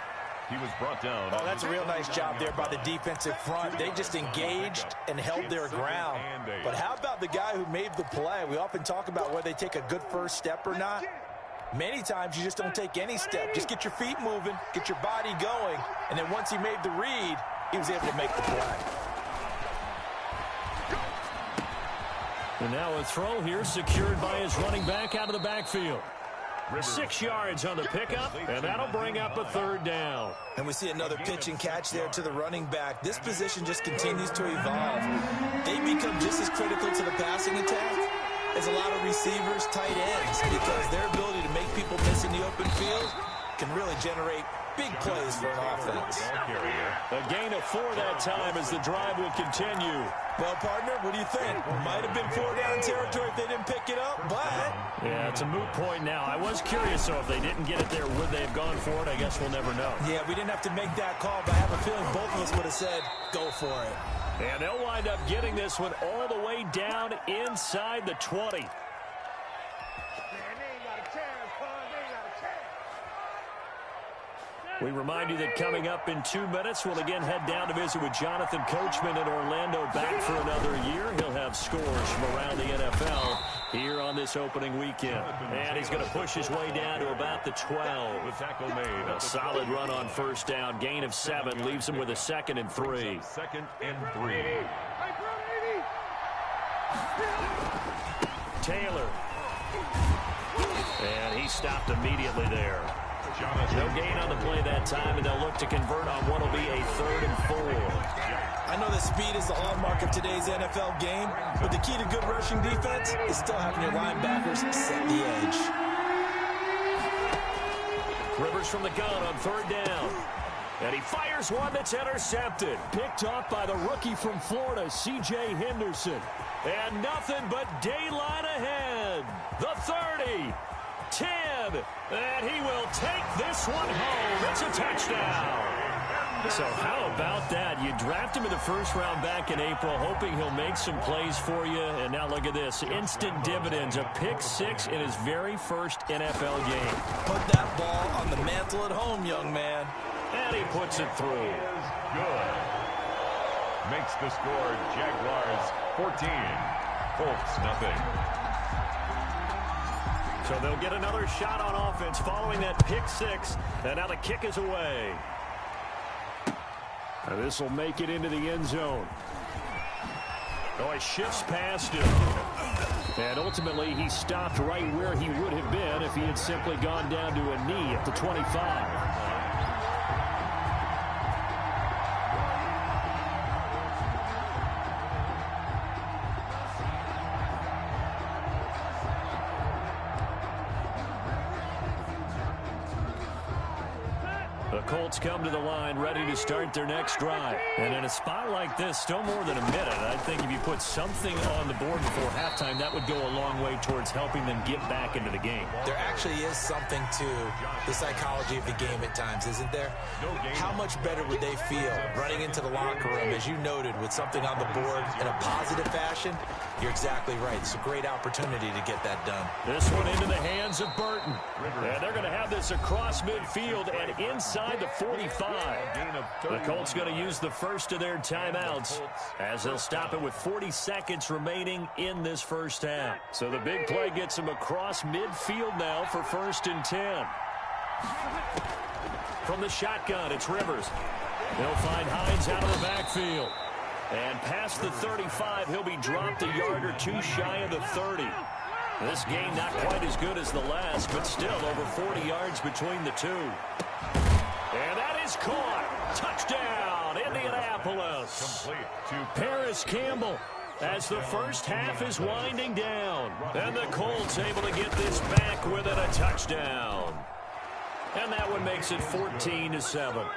He was brought down. Oh, that's a real nice job there by the defensive front. They just engaged and held their ground. But how about the guy who made the play? We often talk about whether they take a good first step or not. Many times you just don't take any step. Just get your feet moving, get your body going, and then once he made the read, he was able to make the play. And now a throw here secured by his running back out of the backfield. 6 yards on the pickup, and that'll bring up a third down. And we see another pitch and catch there to the running back. This position just continues to evolve. They become just as critical to the passing attack as a lot of receivers, tight ends, because their ability to make people miss in the open field can really generate big plays for an offense. A gain of 4 that time as the drive will continue. Well, partner, what do you think? Might have been 4-down territory if they didn't pick it up, but... Yeah, it's a moot point now. I was curious, though, if they didn't get it there, would they have gone for it? I guess we'll never know. Yeah, we didn't have to make that call, but I have a feeling both of us would have said, go for it. And they'll wind up getting this one all the way down inside the 20. We remind you that coming up in 2 minutes, we'll again head down to visit with Jonathan Coachman in Orlando, back for another year. He'll have scores from around the NFL here on this opening weekend. And he's going to push his way down to about the 12. The tackle made. A solid run on first down. Gain of 7 leaves him with a 2nd and 3. 2nd and 3. Taylor. And he stopped immediately there. No gain on the play that time, and they'll look to convert on what will be a 3rd and 4. I know that speed is the hallmark of today's NFL game, but the key to good rushing defense is still having your linebackers set the edge. Rivers from the gun on 3rd down. And he fires one that's intercepted. Picked off by the rookie from Florida, C.J. Henderson. And nothing but daylight ahead. The 30. 10, and he will take this one home. It's a touchdown. So how about that? You draft him in the first round back in April, hoping he'll make some plays for you. And now look at this. Instant dividends. A pick 6 in his very first NFL game. Put that ball on the mantle at home, young man. And he puts it through. Good. Makes the score Jaguars 14, Colts nothing. So they'll get another shot on offense following that pick six. And now the kick is away. And this will make it into the end zone. Oh, he shifts past him. And ultimately, he stopped right where he would have been if he had simply gone down to a knee at the 25. The Colts come to the line ready to start their next drive. And in a spot like this, still more than a minute, I think if you put something on the board before halftime, that would go a long way towards helping them get back into the game. There actually is something to the psychology of the game at times, isn't there? How much better would they feel running into the locker room, as you noted, with something on the board in a positive fashion? You're exactly right. It's a great opportunity to get that done. This one into the hands of Burton. And they're going to have this across midfield and inside the 45. The Colts going to use the first of their timeouts as they'll stop it with 40 seconds remaining in this first half. So the big play gets them across midfield now for 1st and 10. From the shotgun, it's Rivers. They'll find Hines out of the backfield. And past the 35, he'll be dropped a yard or two shy of the 30. This gain not quite as good as the last, but still over 40 yards between the two. And that is caught. Touchdown, Indianapolis. Complete to Paris Campbell as the first half is winding down. And the Colts able to get this back within a touchdown. And that one makes it 14-7.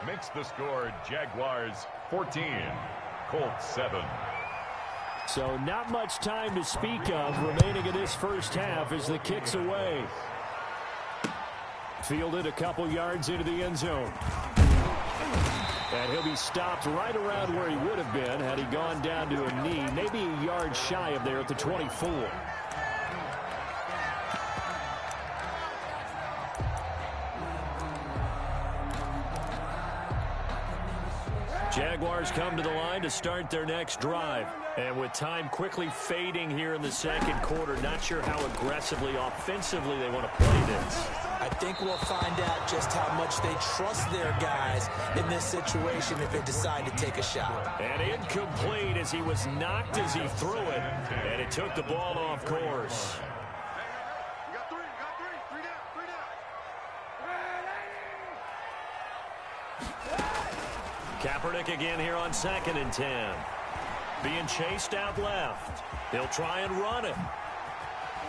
Makes the score Jaguars 14, Colts 7. So not much time to speak of remaining in this first half as the kick's away. Fielded a couple yards into the end zone. And he'll be stopped right around where he would have been had he gone down to a knee, maybe a yard shy of there at the 24. Jaguars come to the line to start their next drive. And with time quickly fading here in the second quarter, not sure how aggressively, offensively they want to play this. I think we'll find out just how much they trust their guys in this situation if they decide to take a shot. And incomplete as he was knocked as he threw it. And it took the ball off course. Kaepernick again here on 2nd and 10. Being chased out left. He'll try and run it.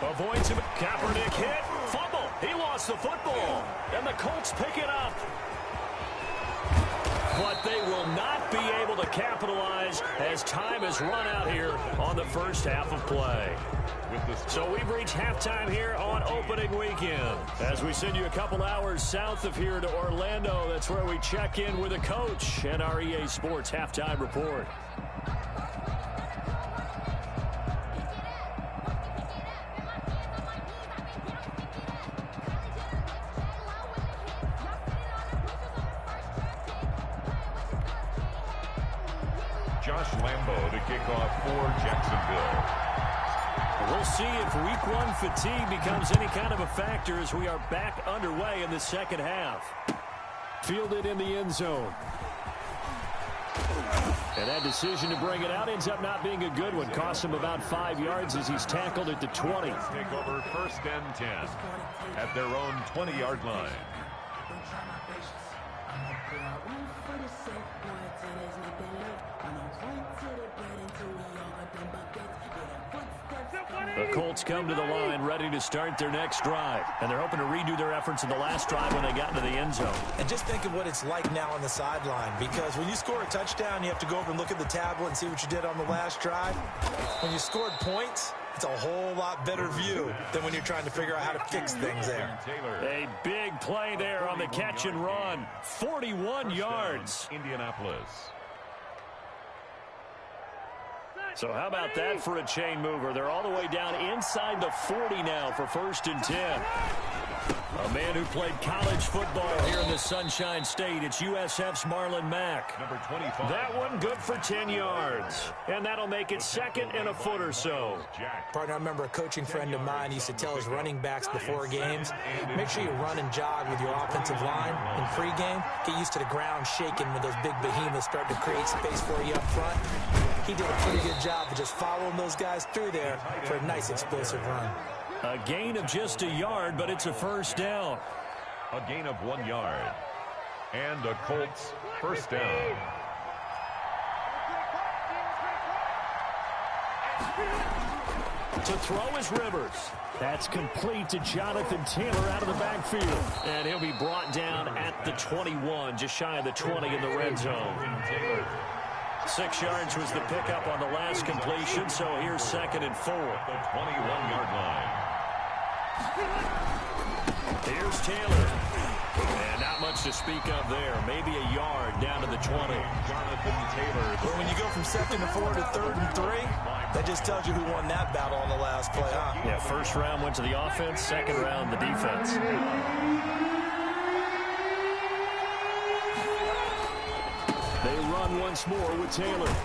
Avoids him. Kaepernick hit. Fumble. He lost the football. And the Colts pick it up. But they will not be able to capitalize as time has run out here on the first half of play. So we've reached halftime here on opening weekend. As we send you a couple hours south of here to Orlando, that's where we check in with a coach and our EA Sports Halftime Report. Josh Lambo to kick off for Jacksonville. We'll see if week one fatigue becomes any kind of a factor as we are back underway in the second half. Fielded in the end zone. And that decision to bring it out ends up not being a good one. Costs him about 5 yards as he's tackled at the 20. Take over 1st and 10 at their own 20-yard line. The Colts come to the line ready to start their next drive. And they're hoping to redo their efforts in the last drive when they got into the end zone. And just think of what it's like now on the sideline, because when you score a touchdown, you have to go over and look at the tablet and see what you did on the last drive. When you scored points, it's a whole lot better view than when you're trying to figure out how to fix things there. A big play there on the catch and run. 41 yards. Indianapolis. So how about that for a chain mover? They're all the way down inside the 40 now for 1st and 10. A man who played college football here in the Sunshine State. It's USF's Marlon Mack. Number 25. That one good for 10 yards. And that'll make it second and a foot or so. Partner, I remember a coaching friend of mine used to tell his running backs before games, make sure you run and jog with your offensive line in pregame. Get used to the ground shaking when those big behemoths start to create space for you up front. He did a pretty good job of just following those guys through there for a nice explosive run. A gain of just a yard, but it's a first down. A gain of 1 yard. And the Colts first down. To throw is Rivers. That's complete to Jonathan Taylor out of the backfield. And he'll be brought down at the 21, just shy of the 20 in the red zone. 6 yards was the pickup on the last completion, so here's 2nd and 4. The 21-yard line. Here's Taylor. And not much to speak of there. Maybe a yard down to the 20. Jonathan Taylor. Well, when you go from 2nd and 4 to 3rd and 3, that just tells you who won that battle on the last play, huh? Yeah, first round went to the offense, second round the defense. They run once more with Taylor.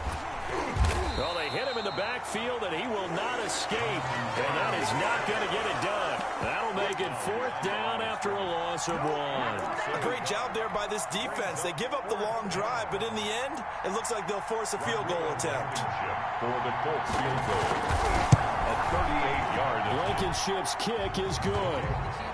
Well, they hit him in the backfield, and he will not escape. And that is not going to get it done. That'll make it 4th down after a loss of 1. A great job there by this defense. They give up the long drive, but in the end, it looks like they'll force a field goal attempt. For the Colts field goal. A 38-yard. Blankenship's kick is good.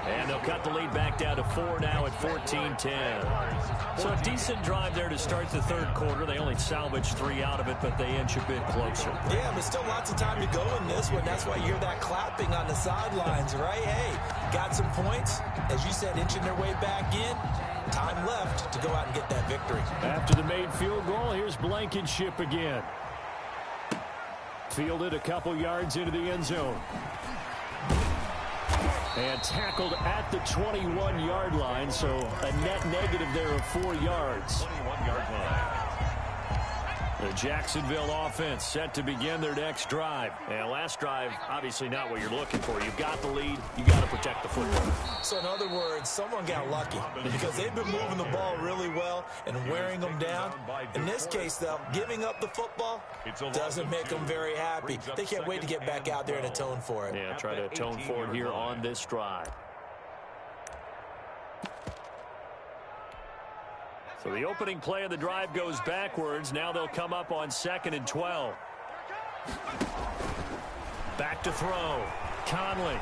And they'll cut the lead back down to 4 now at 14-10. So a decent drive there to start the 3rd quarter. They only salvaged 3 out of it, but they inch a bit closer. Yeah, but still lots of time to go in this one. That's why you hear that clapping on the sidelines, right? Hey, got some points. As you said, inching their way back in. Time left to go out and get that victory. After the made field goal, here's Blankenship again. Fielded a couple yards into the end zone. And tackled at the 21-yard line, so a net negative there of 4 yards. 21-yard line. The Jacksonville offense set to begin their next drive. And last drive, obviously not what you're looking for. You've got the lead. You got to protect the football. So in other words, someone got lucky because they've been moving the ball really well and wearing them down. In this case, though, giving up the football doesn't make them very happy. They can't wait to get back out there and atone for it. Yeah, try to atone for it here on this drive. So the opening play of the drive goes backwards. Now they'll come up on 2nd and 12. Back to throw. Conley.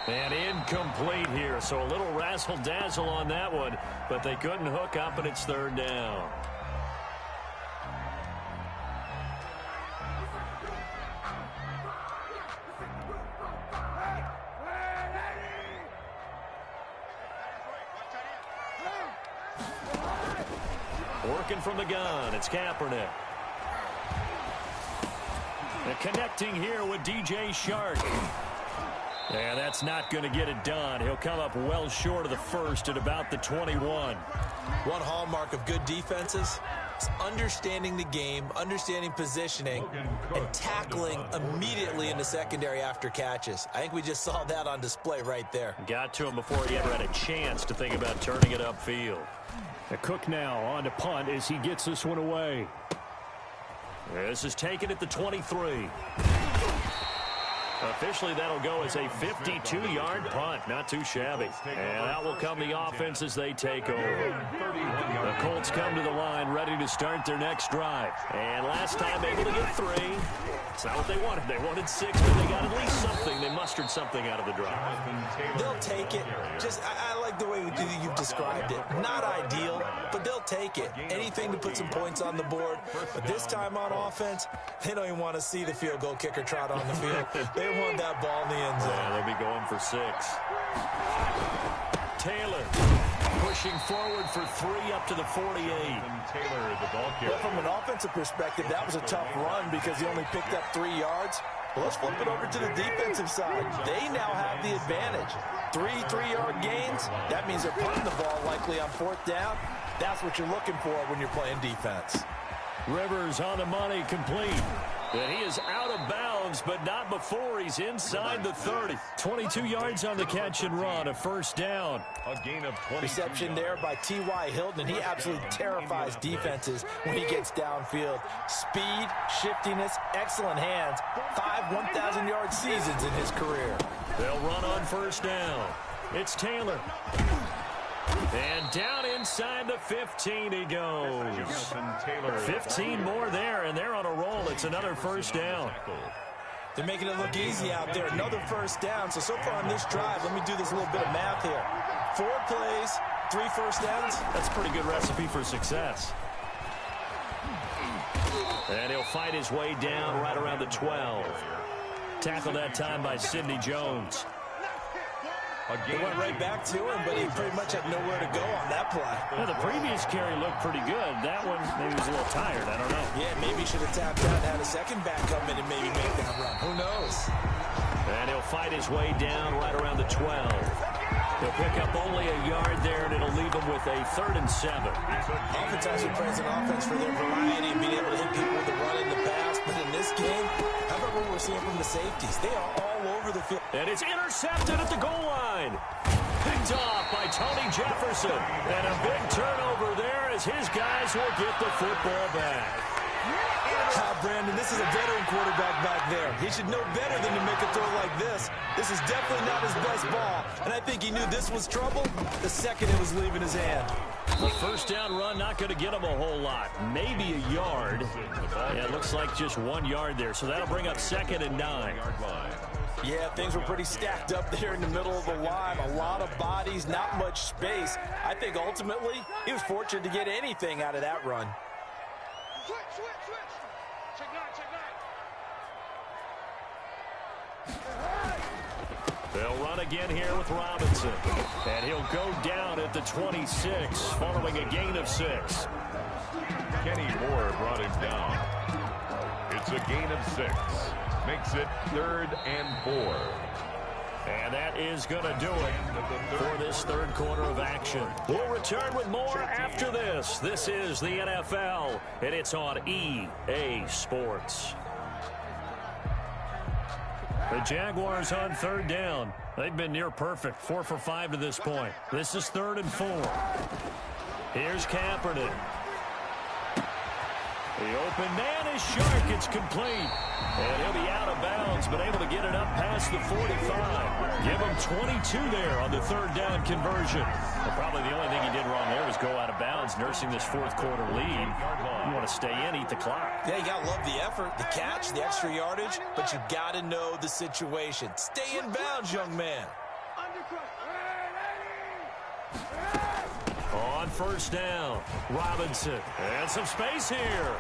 And incomplete here. So a little razzle-dazzle on that one. But they couldn't hook up, and it's 3rd down. Working from the gun, it's Kaepernick. And connecting here with DJ Shark. Yeah, that's not going to get it done. He'll come up well short of the first at about the 21. One hallmark of good defenses is understanding the game, understanding positioning, and tackling immediately in the secondary after catches. I think we just saw that on display right there. Got to him before he ever had a chance to think about turning it upfield. Cook now on to punt as he gets this one away. This is taken at the 23. Officially, that'll go as a 52-yard punt. Not too shabby. And out will come the offense as they take over. The Colts come to the line, ready to start their next drive. And last time, able to get 3. It's not what they wanted. They wanted 6, but they got at least something. They mustered something out of the drive. They'll take it. Just, I like the way you've described it. Not ideal, but they'll take it. Anything to put some points on the board. But this time on offense, they don't even want to see the field goal kicker trot on the field. They want that ball in the end zone. Yeah, they'll be going for 6. Taylor pushing forward for 3 up to the 48. Taylor, the ball carrier. Well, from an offensive perspective, that was a tough run because he only picked up 3 yards. Well, let's flip it over to the defensive side. They now have the advantage. 3 3-yard gains. That means they're punting the ball likely on 4th down. That's what you're looking for when you're playing defense. Rivers on the money, complete. And he is out of bounds moves, but not before he's inside the 30. 22 yards on the catch and run, a first down. A gain of 20. Reception there by T.Y. Hilton, and he absolutely terrifies defenses when he gets downfield. Speed, shiftiness, excellent hands. 5 1,000-yard seasons in his career. They'll run on first down. It's Taylor. And down inside the 15 he goes. 15 more there, and they're on a roll. It's another first down. They're making it look easy out there. Another first down. So far on this drive, let me do this little bit of math here. 4 plays, 3 first downs. That's a pretty good recipe for success. And he'll fight his way down right around the 12. Tackled that time by Sidney Jones. They went right back to him, but he pretty much had nowhere to go on that play. Yeah, the previous carry looked pretty good. That one, maybe he was a little tired. I don't know. Yeah, maybe he should have tapped out and had a second back come in and maybe make that run. Who knows? And he'll fight his way down right around the 12. He'll pick up only a yard there, and it'll leave him with a 3rd and 7. Oftentimes we praise an offense for their variety and being able to hit people with the run and the pass. But in this game, how about what we're seeing from the safeties? They are all over the field. And it's intercepted at the goal line. Picked off by Tony Jefferson. And a big turnover there as his guys will get the football back. Brandon, this is a veteran quarterback back there. He should know better than to make a throw like this. This is definitely not his best ball. And I think he knew this was trouble the second it was leaving his hand. The first down run not going to get him a whole lot. Maybe a yard. Yeah, it looks like just 1 yard there. So that'll bring up 2nd and 9. Yeah, things were pretty stacked up there in the middle of the line. A lot of bodies, not much space. I think ultimately he was fortunate to get anything out of that run. They'll run again here with Robinson. And he'll go down at the 26 following a gain of 6. Kenny Moore brought him down. It's a gain of 6. Makes it 3rd and 4. And that is going to do it for this 3rd quarter of action. We'll return with more after this. This is the NFL, and it's on EA Sports. The Jaguars on 3rd down. They've been near perfect, 4 for 5 to this point. This is 3rd and 4. Here's Kaepernick. The open man is Shark. It's complete. And he'll be out of bounds, but able to get it up past the 45. Give him 22 there on the 3rd down conversion. Well, probably the only thing he did wrong there was go out of bounds, nursing this 4th quarter lead. You want to stay in, eat the clock. Yeah, you got to love the effort, the catch, the extra yardage, but you got to know the situation. Stay in bounds, young man. On 1st down, Robinson. And some space here.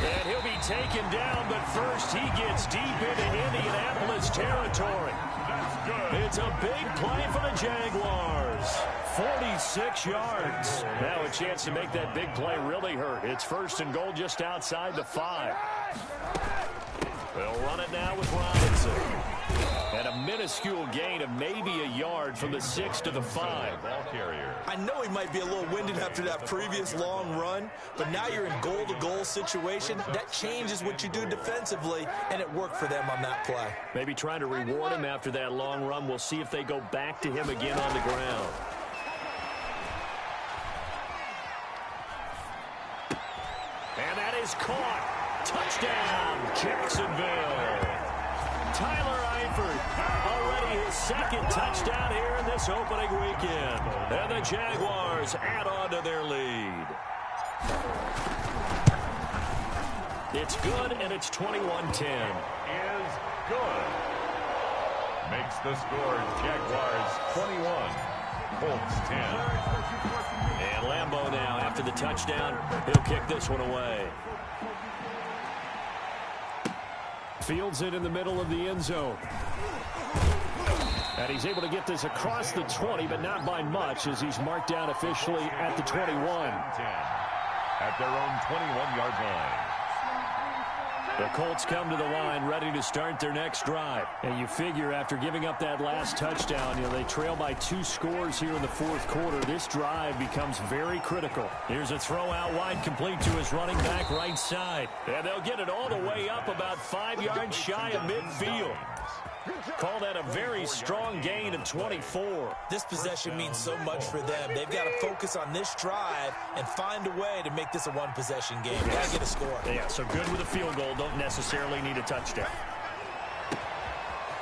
And he'll be taken down, but first he gets deep into Indianapolis territory. That's good. It's a big play for the Jaguars. 46 yards. Now a chance to make that big play really hurt. It's 1st and goal just outside the 5. They'll run it now with Robinson. And a minuscule gain of maybe a yard from the 6 to the 5. Ball carrier. I know he might be a little winded after that previous long run, but now you're in goal-to-goal situation. That changes what you do defensively, and it worked for them on that play. Maybe trying to reward him after that long run. We'll see if they go back to him again on the ground. And that is caught. Touchdown, Jacksonville. Tyler Eifert, already his 2nd touchdown here in this opening weekend. And the Jaguars add on to their lead. It's good, and it's 21-10. Is good. Makes the score Jaguars 21, Colts 10. And Lambeau now, after the touchdown, he'll kick this one away. Fields it in the middle of the end zone. And he's able to get this across the 20, but not by much, as he's marked down officially at the 21. 10 at their own 21-yard line. The Colts come to the line ready to start their next drive. And you figure after giving up that last touchdown, they trail by 2 scores here in the fourth quarter. This drive becomes very critical. Here's a throw out wide, complete to his running back right side. And they'll get it all the way up about 5 yards shy of midfield. Call that a very strong gain of 24. This possession means so much for them. They've got to focus on this drive and find a way to make this a one-possession game. Got to get a score. Yeah, so good with a field goal. Don't necessarily need a touchdown.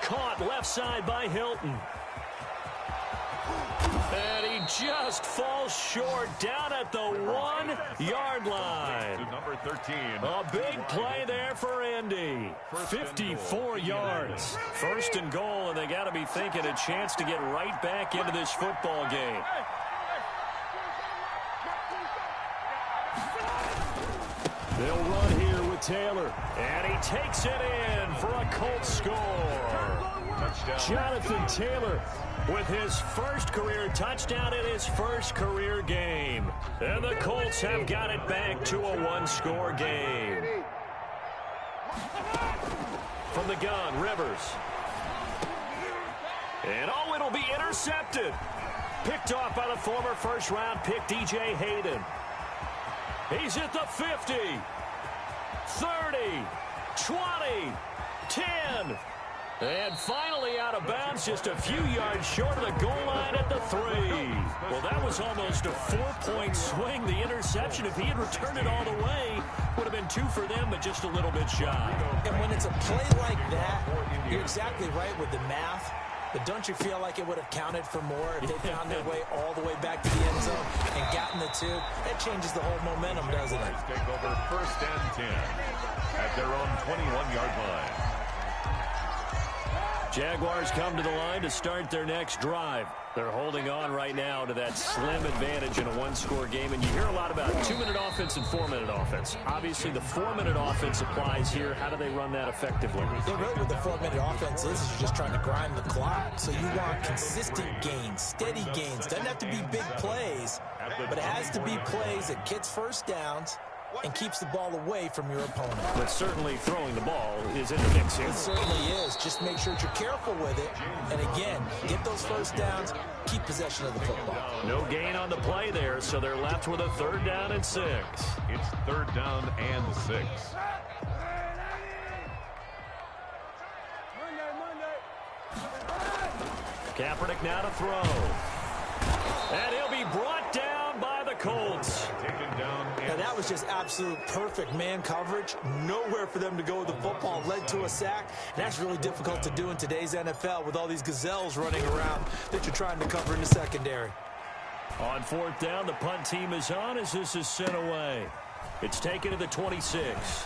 Caught left side by Hilton. And he just falls short down at the 1-yard line. Number 13. A big play there for Indy. 54 yards. First and goal, and they got to be thinking a chance to get right back into this football game. They'll run here with Taylor. And he takes it in for a Colts score. Touchdown. Jonathan Taylor with his first career touchdown in his first career game. And the Colts have got it back to a 1-score game. From the gun, Rivers. And oh, it'll be intercepted. Picked off by the former first-round pick, DJ Hayden. He's at the 50, 30, 20, 10. And finally out of bounds, just a few yards short of the goal line at the 3. Well, that was almost a 4-point swing. The interception, if he had returned it all the way, would have been 2 for them, but just a little bit shy. And when it's a play like that, you're exactly right with the math. But don't you feel like it would have counted for more if they found their way all the way back to the end zone and gotten the 2? That changes the whole momentum, doesn't it? Take over 1st and 10 at their own 21-yard line. Jaguars come to the line to start their next drive. They're holding on right now to that slim advantage in a 1-score game. And you hear a lot about 2-minute offense and 4-minute offense. Obviously, the 4-minute offense applies here. How do they run that effectively? Yeah, really what the 4-minute offense is you're just trying to grind the clock. So you want consistent gains, steady gains. Doesn't have to be big plays, but it has to be plays that gets first downs and keeps the ball away from your opponent. But certainly throwing the ball is in the mix here. It certainly is. Just make sure that you're careful with it. And again, get those first downs, keep possession of the football. No gain on the play there, so they're left with a 3rd down and 6. It's 3rd down and 6. Kaepernick now to throw. And he'll be brought down by the Colts. Taken down. Now that was just absolute perfect man coverage. Nowhere for them to go with the football. Led to a sack. And that's really difficult to do in today's NFL with all these gazelles running around that you're trying to cover in the secondary. On 4th down, the punt team is on as this is sent away. It's taken to the 26.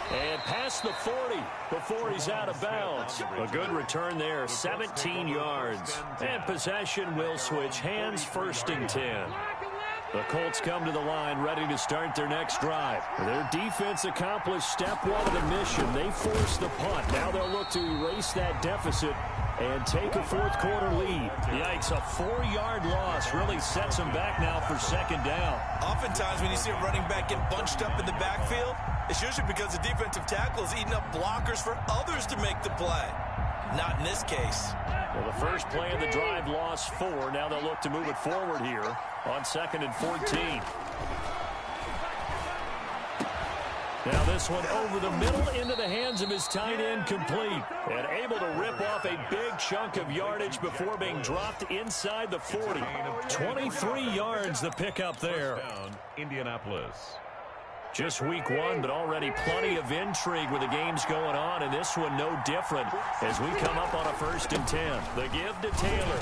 And past the 40 before he's out of bounds. A good return there, 17 yards. And possession will switch hands, 1st and 10. The Colts come to the line ready to start their next drive. Their defense accomplished step 1 of the mission. They forced the punt. Now they'll look to erase that deficit and take a 4th quarter lead. Yikes, a 4-yard loss really sets them back now for 2nd down. Oftentimes when you see a running back get bunched up in the backfield, it's usually because the defensive tackle is eating up blockers for others to make the play. Not in this case. Well, the first play of the drive lost 4. Now they'll look to move it forward here on 2nd and 14. Now this one over the middle into the hands of his tight end, complete. And able to rip off a big chunk of yardage before being dropped inside the 40. 23 yards the pickup there. Indianapolis. Just week 1, but already plenty of intrigue with the games going on, and this one no different as we come up on a 1st and 10. The give to Taylor.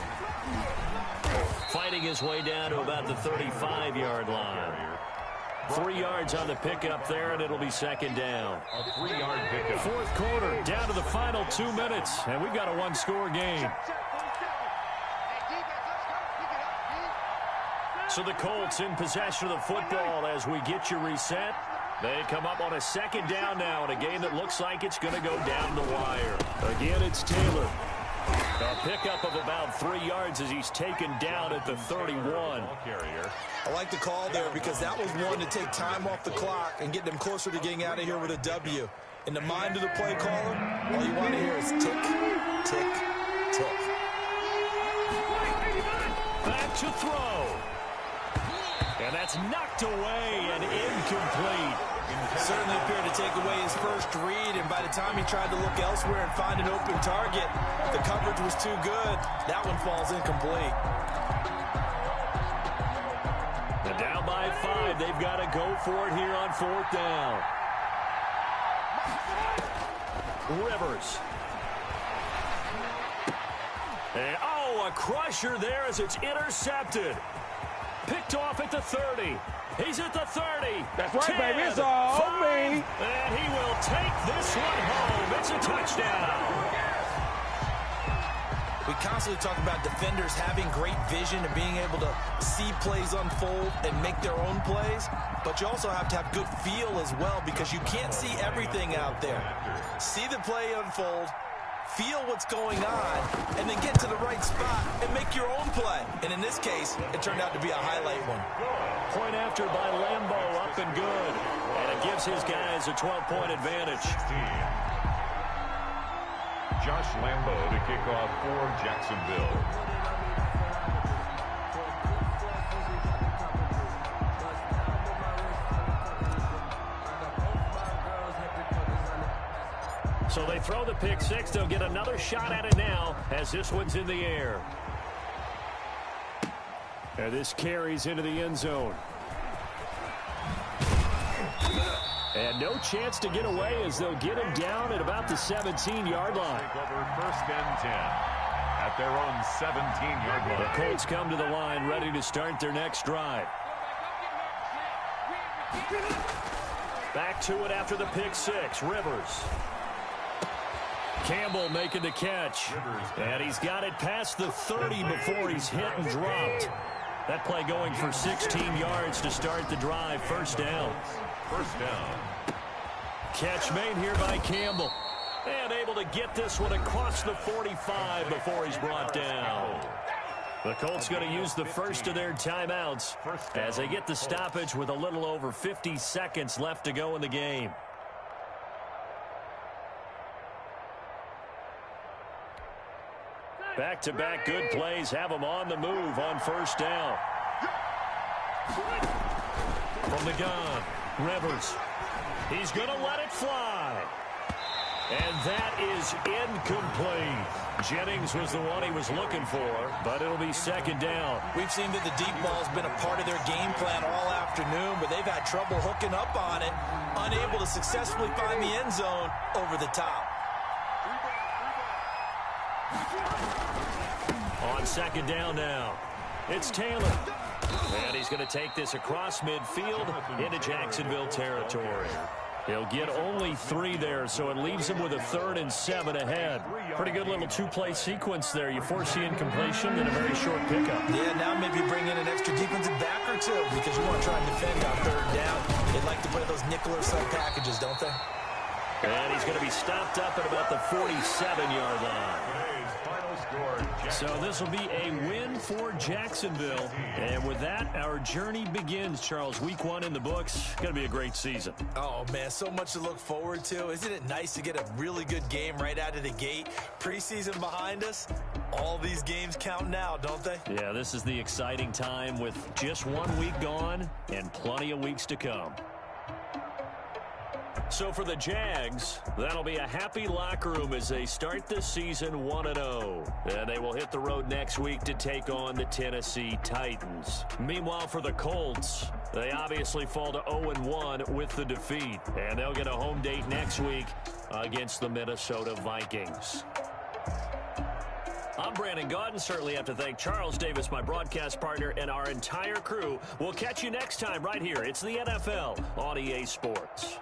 Fighting his way down to about the 35-yard line. 3 yards on the pickup there, and it'll be 2nd down. A 3-yard pickup. 4th quarter, down to the final 2 minutes, and we've got a 1-score game. So the Colts in possession of the football as we get you reset. They come up on a 2nd down now in a game that looks like it's going to go down the wire. Again, it's Taylor. A pickup of about 3 yards as he's taken down at the 31. I like the call there because that was one to take time off the clock and get them closer to getting out of here with a W. In the mind of the play caller, all you want to hear is tick, tick, tick. Back to throw. And that's knocked away and incomplete. Certainly appeared to take away his first read, and by the time he tried to look elsewhere and find an open target, the coverage was too good. That one falls incomplete. And down by 5, they've got to go for it here on 4th down. Rivers. And, a crusher there as it's intercepted. Picked off at the 30. He's at the 30. That's right, 10, baby. It's all 5, me. and he will take this one home. It's a touchdown. We constantly talk about defenders having great vision and being able to see plays unfold and make their own plays, but you also have to have good feel as well because you can't see everything out there. See the play unfold, feel what's going on, and then get to the right spot and make your own play. And in this case, it turned out to be a highlight one. Point after by Lambeau, up and good. And it gives his guys a 12-point advantage. Josh Lambeau to kick off for Jacksonville. So they throw the pick 6. They'll get another shot at it now as this one's in the air. And this carries into the end zone. And no chance to get away as they'll get him down at about the 17-yard line. Take over 1st and 10 at their own 17-yard line. The Colts come to the line ready to start their next drive. Back to it after the pick 6. Rivers. Campbell making the catch. And he's got it past the 30 before he's hit and dropped. That play going for 16 yards to start the drive. 1st down. 1st down. Catch made here by Campbell. And able to get this one across the 45 before he's brought down. The Colts going to use the first of their timeouts as they get the stoppage with a little over 50 seconds left to go in the game. Back-to-back good plays have them on the move on 1st down. From the gun, Rivers. He's going to let it fly. And that is incomplete. Jennings was the one he was looking for, but it'll be 2nd down. We've seen that the deep ball's been a part of their game plan all afternoon, but they've had trouble hooking up on it, unable to successfully find the end zone over the top. On 2nd down now, it's Taylor. And he's going to take this across midfield into Jacksonville territory. He'll get only 3 there, so it leaves him with a 3rd and 7 ahead. Pretty good little 2-play sequence there. You force the incompletion and a very short pickup. Yeah, now maybe bring in an extra defensive back or 2 because you want to try and defend on 3rd down. They like to play those nickel or sub packages, don't they? And he's going to be stopped up at about the 47-yard line. So this will be a win for Jacksonville. And with that, our journey begins, Charles. Week 1 in the books. Going to be a great season. Oh, man, so much to look forward to. Isn't it nice to get a really good game right out of the gate? Preseason behind us. All these games count now, don't they? Yeah, this is the exciting time with just 1 week gone and plenty of weeks to come. So for the Jags, that'll be a happy locker room as they start the season 1-0. And they will hit the road next week to take on the Tennessee Titans. Meanwhile, for the Colts, they obviously fall to 0-1 with the defeat. And they'll get a home date next week against the Minnesota Vikings. I'm Brandon Gaudin. Certainly have to thank Charles Davis, my broadcast partner, and our entire crew. We'll catch you next time right here. It's the NFL on EA Sports.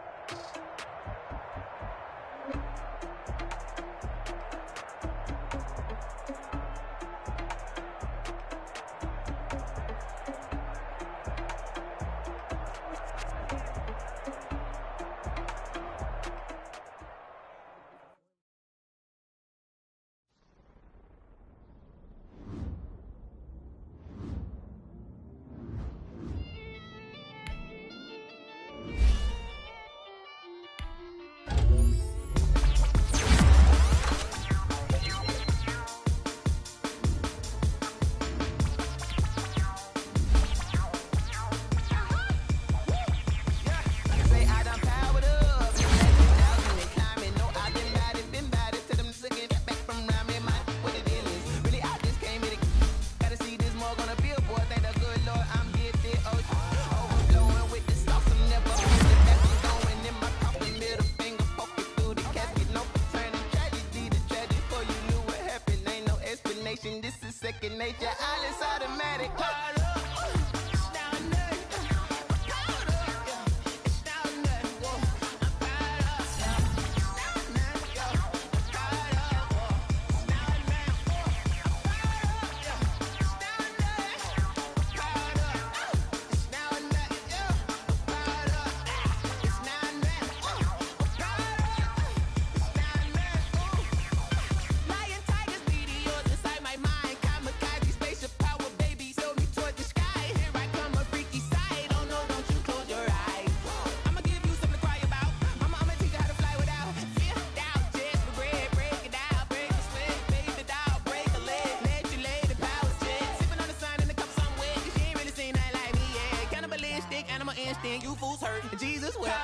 then you fools hurt. Jesus wept.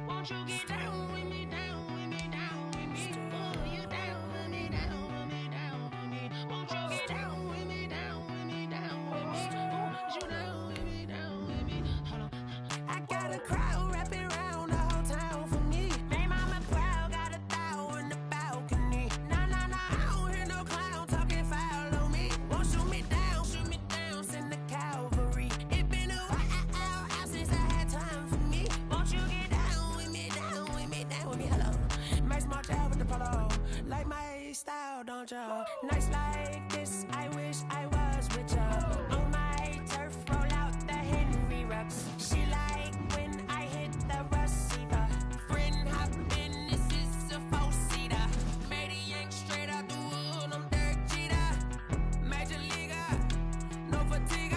Won't you get down with me, down with me, down with me? Oh, you down with me, down with me, down with me. Won't you get down with me, down with me, down with me? Oh, you down with me, down with me? Hold on. I got a crowd wrapping around the whole town for me. They mama proud, got a thou in the balcony. Nah, nah, nah, I don't hear no clown talking foul on me. Won't shoot me down, send the cavalry. It been a while since I had time for me. Won't you get down with me, down with me, down with me? Hello. Max March out with the polo. Like my style, don't y'all? Nights like this, I wish I was with y'all. On my turf, roll out the Henry Rux. She like when I hit the receiver. Friend hop in, this is a four-seater. Made a yank straight out the wood, I'm Derek Jeter. Major leaguer, no fatigue.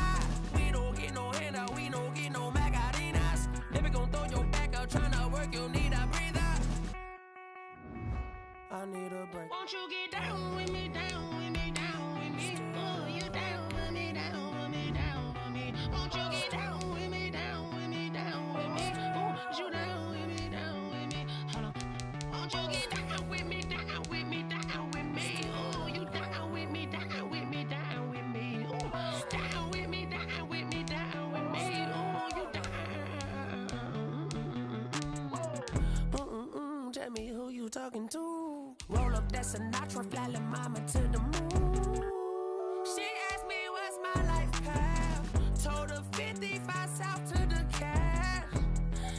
We don't get no handout, we don't get no Macarinas. Never gon' throw your back out, tryna work, you need a breather. I need a break. Won't you get down with me, down with me, down with me? Oh, you down with me, down with me, down with me? Won't you get down with me, down with me, down with me? Oh, you down with me, down with me? Hold on. Won't you get down with me, down with me, down with me? Oh, you down with me, down with me, down with me? Oh, down with me, down with me, down with me? Oh, you down. Tell me who you talking to. Roll up that Sinatra, fly la mama to the moon. She asked me what's my life path. Told her 55 south to the cab.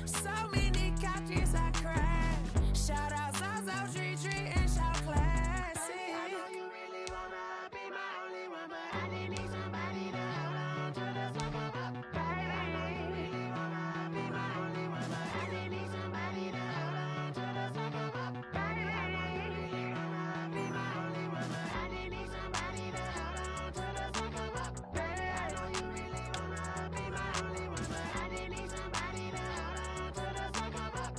So many couches I cried. Shout out South Street and shout classic. I know you really wanna be my only one, but I didn't need somebody to hold on to the sucker up. Baby, I know you really wanna be my only one, but I didn't need somebody to hold on to the sucker up. Baby, I know you really wanna be my only one, but I didn't need somebody to hold on to the sucker up. Baby, I know you really wanna be my only one, but I didn't need somebody to hold on to the sucker up.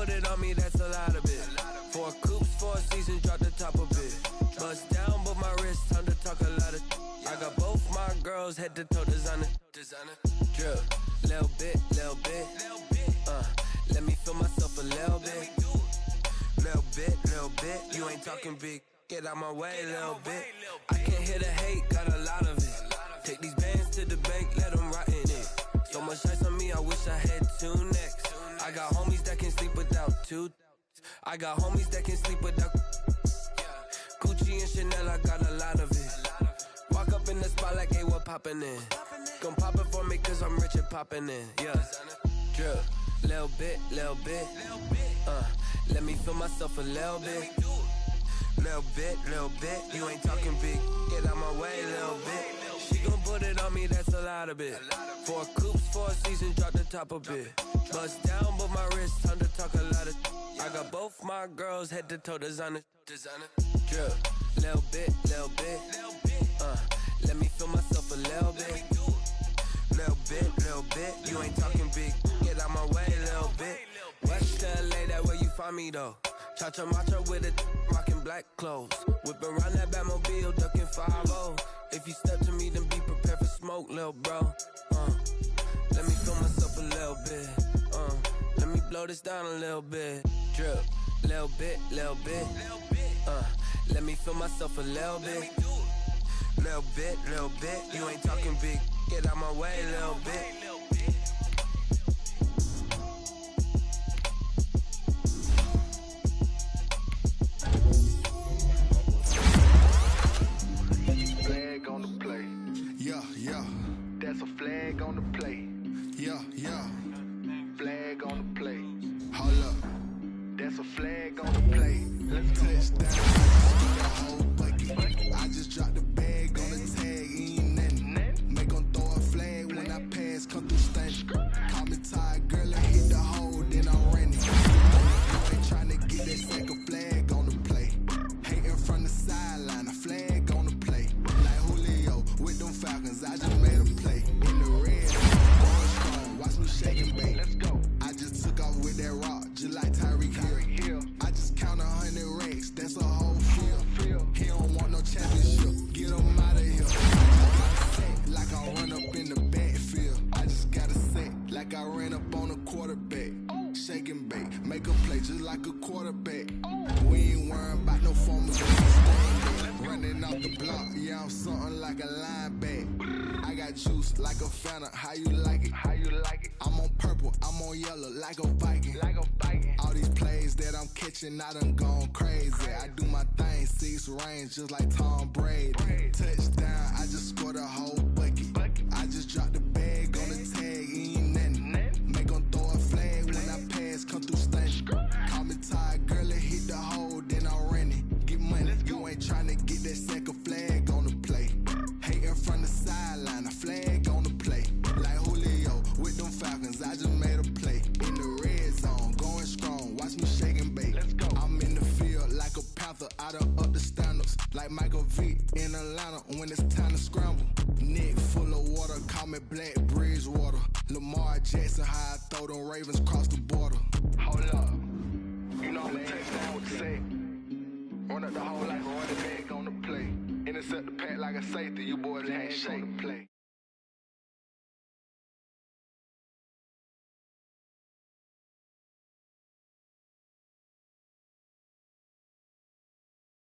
put it on me, that's a lot of it. 4 coops, 4 seasons, drop the top a bit. Bust down, but my wrist, time to talk a lot of. I got both my girls, head to toe designer. Drip, little bit. Let me feel myself a little bit. Little bit. You ain't talking big. Get out my way, little bit. I can't hear the hate, got a lot of it. Take these bands to the bank, let them rot in it. So much ice on me, I wish I had 2 necks. I got homies that can sleep without 2. I got homies that can sleep without Gucci and Chanel, I got a lot of it. Walk up in the spot like, hey, what poppin' in? Gon' pop it for me cause I'm rich and poppin' in, yeah. Drip, little bit. Let me feel myself a little bit. Little bit. You ain't talking big, get out my way, little bit. She gon' put it on me, that's a lot of it. 4 coops, 4 seasons, drop the top a bit. Bust down, but my wrist, time to talk a lot of. I got both my girls, head to toe designer. Drip, little bit. Let me feel myself a little bit. Little bit. You ain't talking big, get out my way, little bit. West LA, that where you find me though. Cha-cha matcha with it, rockin' black clothes. Whippin' around that Batmobile, duckin' 5-0. If you step to me, then be prepared for smoke, lil' bro. Let me feel myself a little bit. Let me blow this down a little bit. Drip, little bit. Let me feel myself a little bit. Little bit. You ain't talking big. Get out my way, little bit. Flag on the play. Yeah. That's a flag on the play. Yeah. Flag on the play. Hold up. That's a flag on the play. Let's touchdown. I just got a whole bucket. I just dropped the bag on the tag. Ain't nothing. Make 'em throw a flag when I pass. Come through stank. Call me tired, girl, and hit the hole. Then I'm running. You ain't trying to get that second flag on the play. Hating from the sideline. A flag on the play. Like Julio with them Falcons. I just made a play. In the red. Going strong. Watch me shake and bake. Let's go. I just took off with that rock. Just like Tyreek Hill. I just count 100 racks. That's a whole field. He don't want no championship. Get him out of here. Like I run up in the backfield. I just gotta say, like I ran up on a quarterback. Shake and bake, make a play just like a quarterback. We ain't worrying about no formals. Running off the block, yeah, I'm something like a linebacker. I got juice like a Fanta, how you like it? I'm on purple, I'm on yellow, like a Viking. All these plays that I'm catching, I done gone crazy. I do my thing, 6 range, just like Tom Brady. Touchdown, I just scored a whole bucket. I just dropped the bag on the tag, ain't nothing. Make 'em throw a flag when I pass, come through stank. Call me tired, girl, and hit the hole, then I'm running. Get money, you ain't tryna get that second flag on the play. Hating from the sideline, a flag on the play. Like Julio with them Falcons, I just made a play. In the red zone, going strong, watch me shake and bake. I'm in the field like a panther, I done up the standards. Like Michael Vick in Atlanta when it's time to scramble. Neck full of water, call me Black Bridgewater. Lamar Jackson, how I throw them Ravens across the border. Hold up, you know I'm a touchdown with the sack. Run up the whole like a running back on the play. Intercept the pack like a safety, you boys ain't shake.